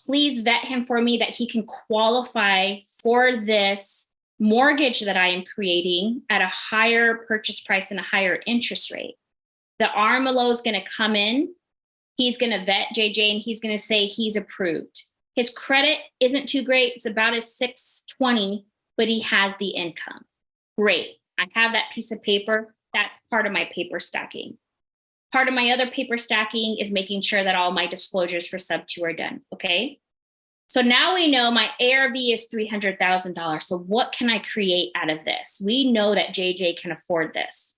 Please vet him for me that he can qualify for this mortgage that I am creating at a higher purchase price and a higher interest rate. The RMLO is going to come in. He's going to vet JJ and he's going to say he's approved. His credit isn't too great. It's about a 620, but he has the income. Great. I have that piece of paper. That's part of my paper stacking. Part of my other paper stacking is making sure that all my disclosures for sub 2 are done. Okay. So now we know my ARV is $300,000. So what can I create out of this? We know that JJ can afford this.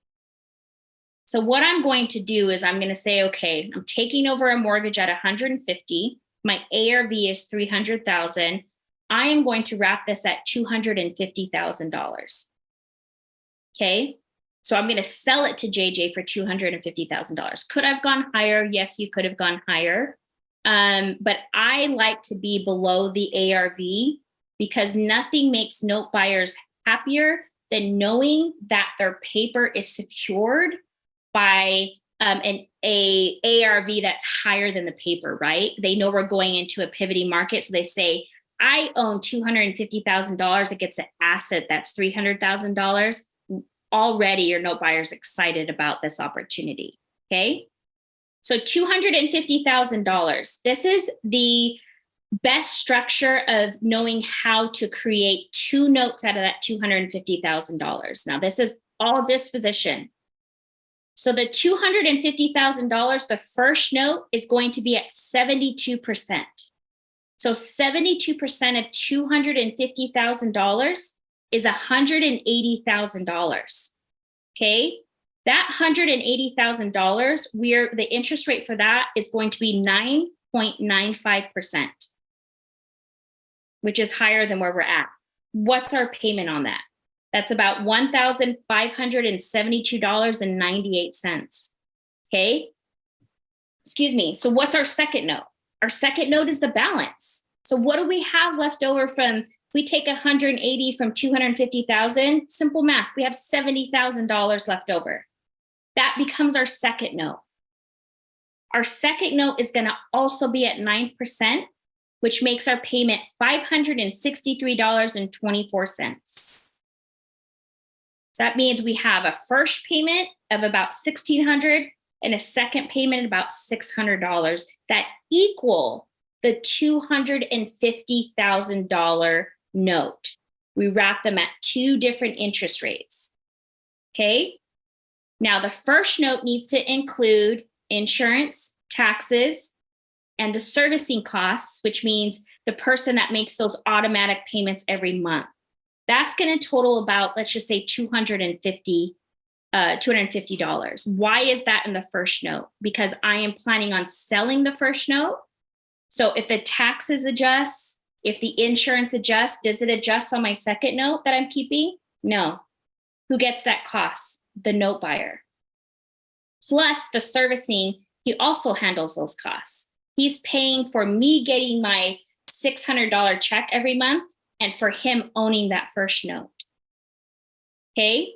So what I'm going to do is I'm going to say, okay, I'm taking over a mortgage at 150. My ARV is 300,000. I am going to wrap this at $250,000. Okay. So I'm going to sell it to JJ for $250,000. Could I have gone higher? Yes, you could have gone higher. But I like to be below the ARV because nothing makes note buyers happier than knowing that their paper is secured by an ARV that's higher than the paper, right? They know we're going into a pivoting market. So they say, I own $250,000 against an asset that's $300,000. Already your note buyer's excited about this opportunity, okay? So $250,000. This is the best structure of knowing how to create two notes out of that $250,000. Now, this is all disposition. So the $250,000, the first note is going to be at 72%. So 72% of $250,000 is $180,000. Okay. That $180,000, the interest rate for that is going to be 9.95%, which is higher than where we're at. What's our payment on that? That's about $1,572.98. Okay. Excuse me. So what's our second note? Our second note is the balance. So what do we have left over from, we take 180 from 250,000, simple math, we have $70,000 left over. That becomes our second note. Our second note is going to also be at 9%, which makes our payment $563.24. That means we have a first payment of about $1,600 and a second payment of about $600 that equal the $250,000 note. We wrap them at two different interest rates. Okay. Now the first note needs to include insurance, taxes, and the servicing costs, which means the person that makes those automatic payments every month. That's going to total about, let's just say $250. Why is that in the first note? Because I am planning on selling the first note. So if the taxes adjust, if the insurance adjusts, does it adjust on my second note that I'm keeping? No. Who gets that cost? The note buyer. Plus the servicing, he also handles those costs. He's paying for me getting my $600 check every month and for him owning that first note. Okay.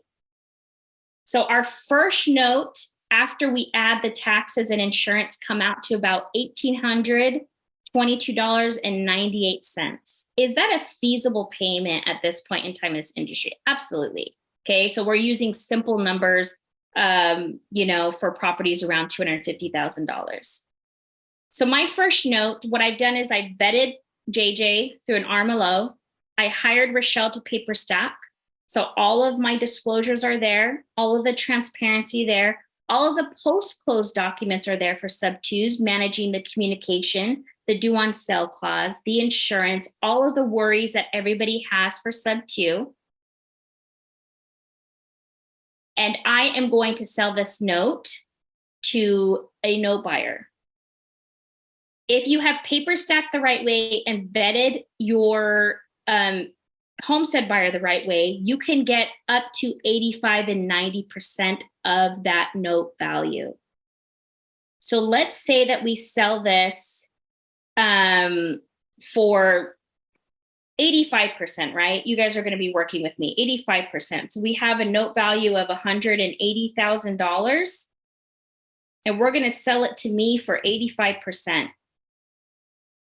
So our first note, after we add the taxes and insurance, come out to about $1,822.98. Is that a feasible payment at this point in time in this industry? Absolutely. Okay. So we're using simple numbers, for properties around $250,000. So my first note, what I've done is I vetted JJ through an RMLO. I hired Rashell to paper stack. So all of my disclosures are there, all of the transparency there, all of the post-close documents are there for sub-twos, managing the communication, the due on sale clause, the insurance, all of the worries that everybody has for sub-two. And I am going to sell this note to a note buyer. If you have paper stacked the right way and vetted your homestead buyer the right way, you can get up to 85 and 90% of that note value. So let's say that we sell this for 85%, right? You guys are going to be working with me, 85%. So we have a note value of $180,000 and we're going to sell it to me for 85%.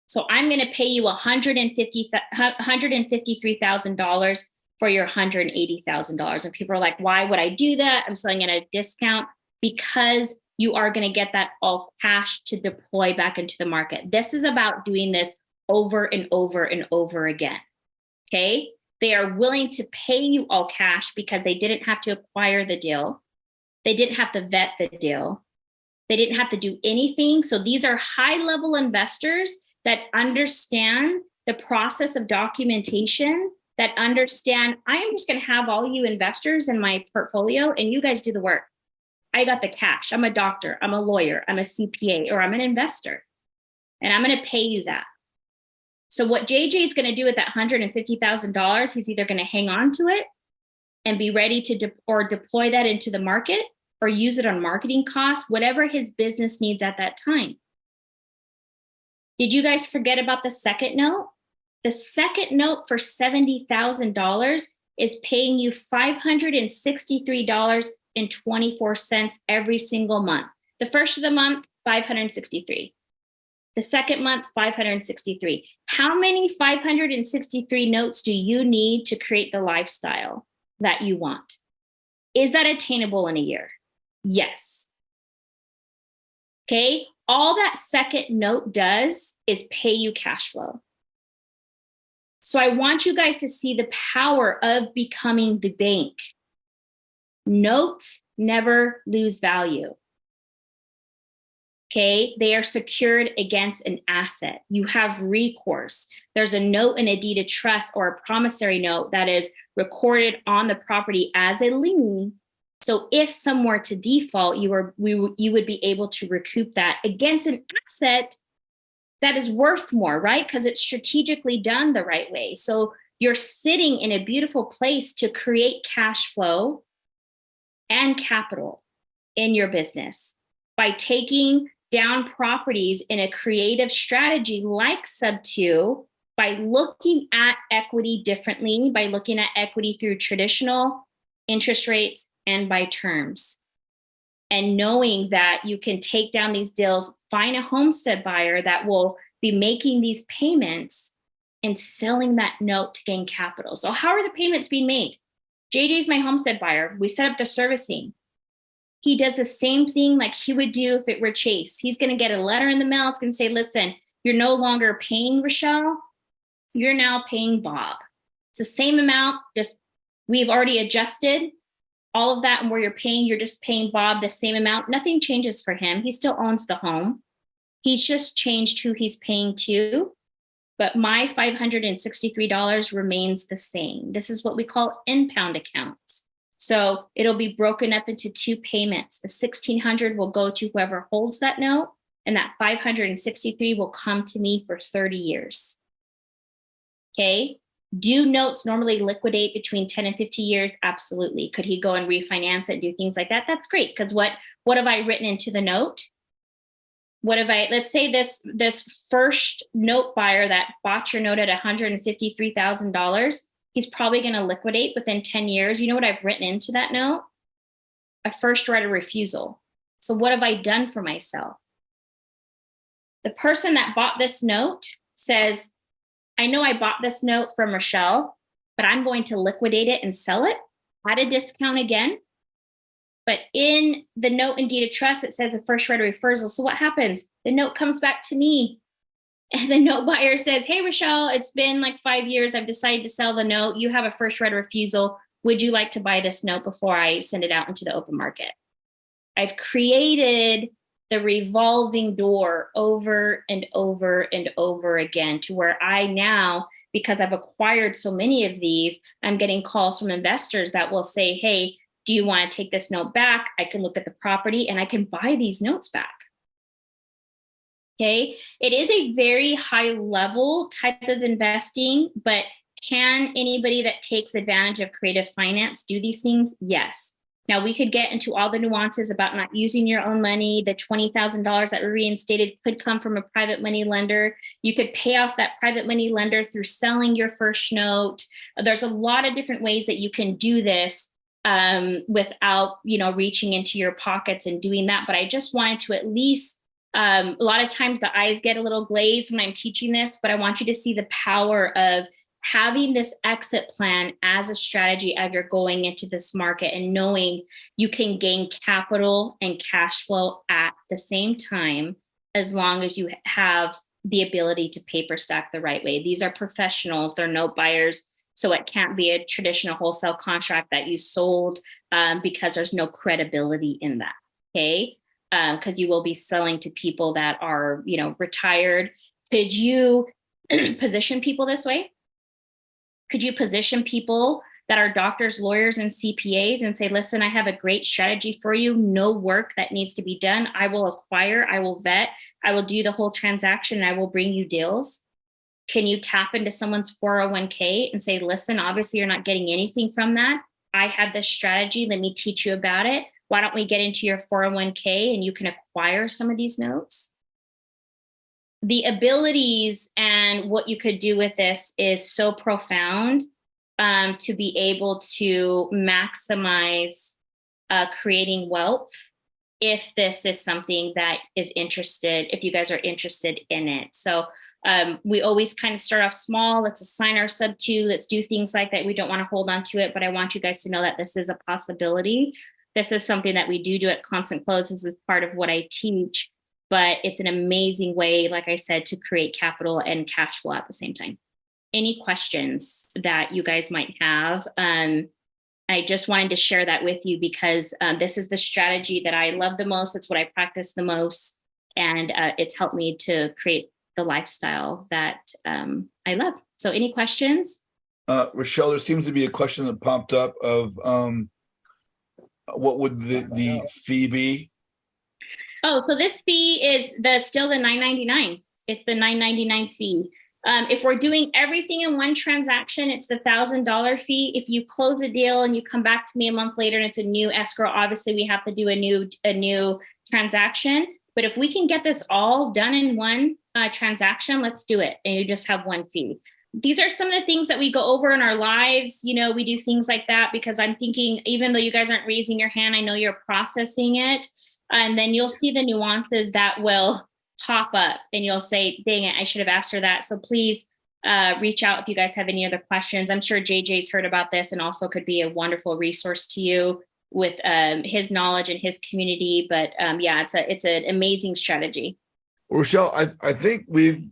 So I'm going to pay you $153,000 for your $180,000. And people are like, why would I do that? I'm selling it at a discount. Because you are going to get that all cash to deploy back into the market. This is about doing this over and over and over again. Okay. They are willing to pay you all cash because they didn't have to acquire the deal. They didn't have to vet the deal. They didn't have to do anything. So these are high-level investors that understand the process of documentation, that understand, I am just going to have all you investors in my portfolio and you guys do the work. I got the cash. I'm a doctor, I'm a lawyer, I'm a CPA, or I'm an investor, and I'm going to pay you that. So what JJ is going to do with that $150,000, he's either going to hang on to it and be ready to deploy that into the market, or use it on marketing costs, whatever his business needs at that time. Did you guys forget about the second note? The second note for $70,000 is paying you $563.24 every single month. The first of the month, $563. The second month, $563. How many 563 notes do you need to create the lifestyle that you want? Is that attainable in a year? Yes. Okay. All that second note does is pay you cash flow. So I want you guys to see the power of becoming the bank. Notes never lose value. Okay, they are secured against an asset. You have recourse. There's a note in a deed of trust or a promissory note that is recorded on the property as a lien. So if some were to default, you would be able to recoup that against an asset that is worth more, right? Because it's strategically done the right way. So you're sitting in a beautiful place to create cash flow and capital in your business by taking down properties in a creative strategy like Sub2, by looking at equity differently, by looking at equity through traditional interest rates and by terms. And knowing that you can take down these deals, find a homestead buyer that will be making these payments and selling that note to gain capital. So how are the payments being made? JJ's my homestead buyer. We set up the servicing. He does the same thing like he would do if it were Chase. He's going to get a letter in the mail. It's going to say, listen, you're no longer paying Rashell. You're now paying Bob. It's the same amount. Just we've already adjusted all of that, and where you're paying, you're just paying Bob the same amount. Nothing changes for him. He still owns the home. He's just changed who he's paying to. But my $563 remains the same. This is what we call impound accounts. So it'll be broken up into two payments. The $1,600 will go to whoever holds that note, and that $563 will come to me for 30 years. Okay. Do notes normally liquidate between 10 and 50 years? Absolutely. Could he go and refinance it, do things like that? That's great. Because what have I written into the note? Let's say this first note buyer that bought your note at $153,000, he's probably going to liquidate within 10 years. You know what I've written into that note? A first right of refusal. So what have I done for myself? The person that bought this note says, I know I bought this note from Rashell, but I'm going to liquidate it and sell it at a discount again. But in the note and deed of trust, it says the first right of refusal. So what happens? The note comes back to me. And the note buyer says, hey, Rashell, it's been like 5 years. I've decided to sell the note. You have a first right of refusal. Would you like to buy this note before I send it out into the open market? I've created the revolving door over and over and over again, to where I now, because I've acquired so many of these, I'm getting calls from investors that will say, hey, do you want to take this note back? I can look at the property and I can buy these notes back. Okay. It is a very high level type of investing, but can anybody that takes advantage of creative finance do these things? Yes. Now, we could get into all the nuances about not using your own money. The $20,000 that were reinstated could come from a private money lender. You could pay off that private money lender through selling your first note. There's a lot of different ways that you can do this without, reaching into your pockets and doing that. But I just wanted to at least, a lot of times the eyes get a little glazed when I'm teaching this, but I want you to see the power of having this exit plan as a strategy as you're going into this market, and knowing you can gain capital and cash flow at the same time, as long as you have the ability to paper stack the right way. These are professionals, they're note buyers. So it can't be a traditional wholesale contract that you sold because there's no credibility in that. Okay. Because you will be selling to people that are, retired. Could you position people this way? Could you position people that are doctors, lawyers, and CPAs and say, listen, I have a great strategy for you. No work that needs to be done. I will acquire, I will vet, I will do the whole transaction, and I will bring you deals? Can you tap into someone's 401k and say, listen, obviously you're not getting anything from that. I have this strategy. Let me teach you about it. Why don't we get into your 401k and you can acquire some of these notes? The abilities and what you could do with this is so profound, to be able to maximize creating wealth, if this is something that is interested, if you guys are interested in it. So we always kind of start off small. Let's assign our sub to, let's do things like that. We don't want to hold on to it, but I want you guys to know that this is a possibility. This is something that we do at Constant Close. This is part of what I teach, but it's an amazing way, like I said, to create capital and cash flow at the same time. Any questions that you guys might have? I just wanted to share that with you because this is the strategy that I love the most. It's what I practice the most. And it's helped me to create the lifestyle that I love. So any questions? Rashell, there seems to be a question that popped up of what would the fee be? Oh, so this fee is still the $9.99. It's the $9.99 fee. If we're doing everything in one transaction, it's the $1,000 fee. If you close a deal and you come back to me a month later and it's a new escrow, obviously we have to do a new transaction. But if we can get this all done in one transaction, let's do it. And you just have one fee. These are some of the things that we go over in our lives. You know, we do things like that because I'm thinking, even though you guys aren't raising your hand, I know you're processing it. And then you'll see the nuances that will pop up and you'll say, dang it, I should have asked her that. So please reach out if you guys have any other questions. I'm sure JJ's heard about this and also could be a wonderful resource to you with his knowledge and his community. But yeah, it's an amazing strategy. Rashell, I think we've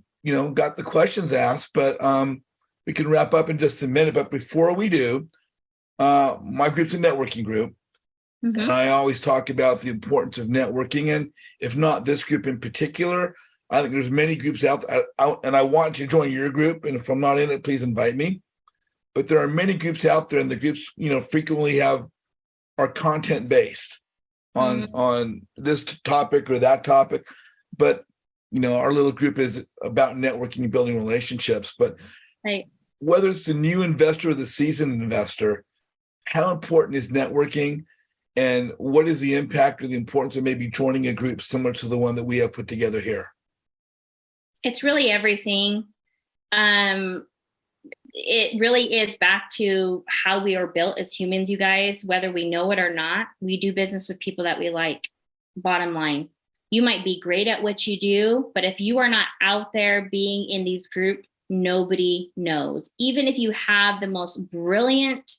got the questions asked, but we can wrap up in just a minute. But before we do, my group's a networking group. Mm-hmm. And I always talk about the importance of networking. And if not this group in particular, I think there's many groups out, and I want to join your group. And if I'm not in it, please invite me. But there are many groups out there, and the groups, frequently are content based on this topic or that topic. But, our little group is about networking and building relationships. But right. Whether it's the new investor or the seasoned investor, how important is networking? And what is the impact or the importance of maybe joining a group similar to the one that we have put together here? It's really everything. It really is back to how we are built as humans, you guys, whether we know it or not. We do business with people that we like. Bottom line, you might be great at what you do, but if you are not out there being in these groups, nobody knows. Even if you have the most brilliant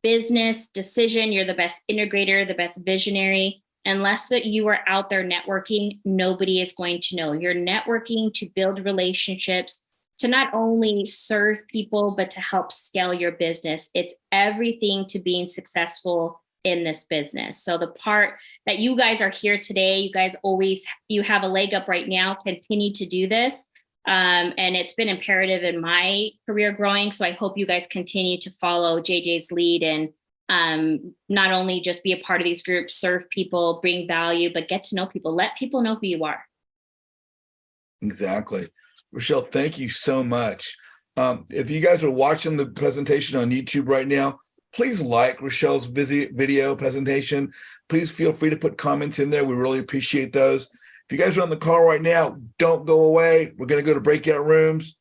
business decision, you're the best integrator, the best visionary, unless that you are out there networking, nobody is going to know. You're networking to build relationships, to not only serve people, but to help scale your business. It's everything to being successful in this business. So the part that you guys are here today, you have a leg up right now, continue to do this. And it's been imperative in my career growing. So I hope you guys continue to follow JJ's lead and not only just be a part of these groups, serve people, bring value, but get to know people. Let people know who you are. Exactly. Rashell, thank you so much. If you guys are watching the presentation on YouTube right now, please like Rashell's video presentation. Please feel free to put comments in there. We really appreciate those. If you guys are on the call right now, don't go away. We're going to go to breakout rooms.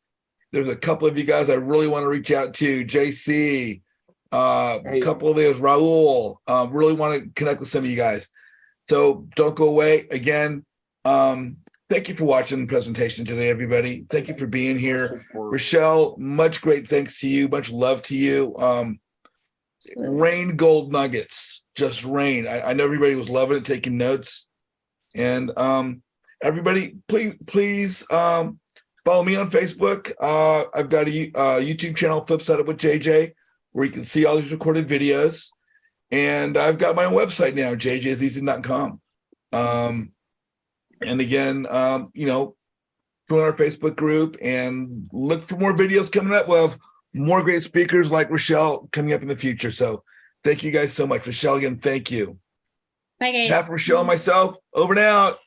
There's a couple of you guys I really want to reach out to. JC, a couple of those, Raul. Really want to connect with some of you guys. So don't go away. Again, thank you for watching the presentation today, everybody. Thank you for being here. Rashell, much great thanks to you. Much love to you. Rain gold nuggets. Just rain. I know everybody was loving it, taking notes. And everybody, please follow me on Facebook. I've got a YouTube channel, Flip Side Up with JJ, where you can see all these recorded videos. And I've got my own website now, jjseason.com. And again, join our Facebook group and look for more videos coming up. We'll have more great speakers like Rashell coming up in the future. So thank you guys so much. Rashell, again, thank you. Bye, guys. Half Rashell and myself, over and out.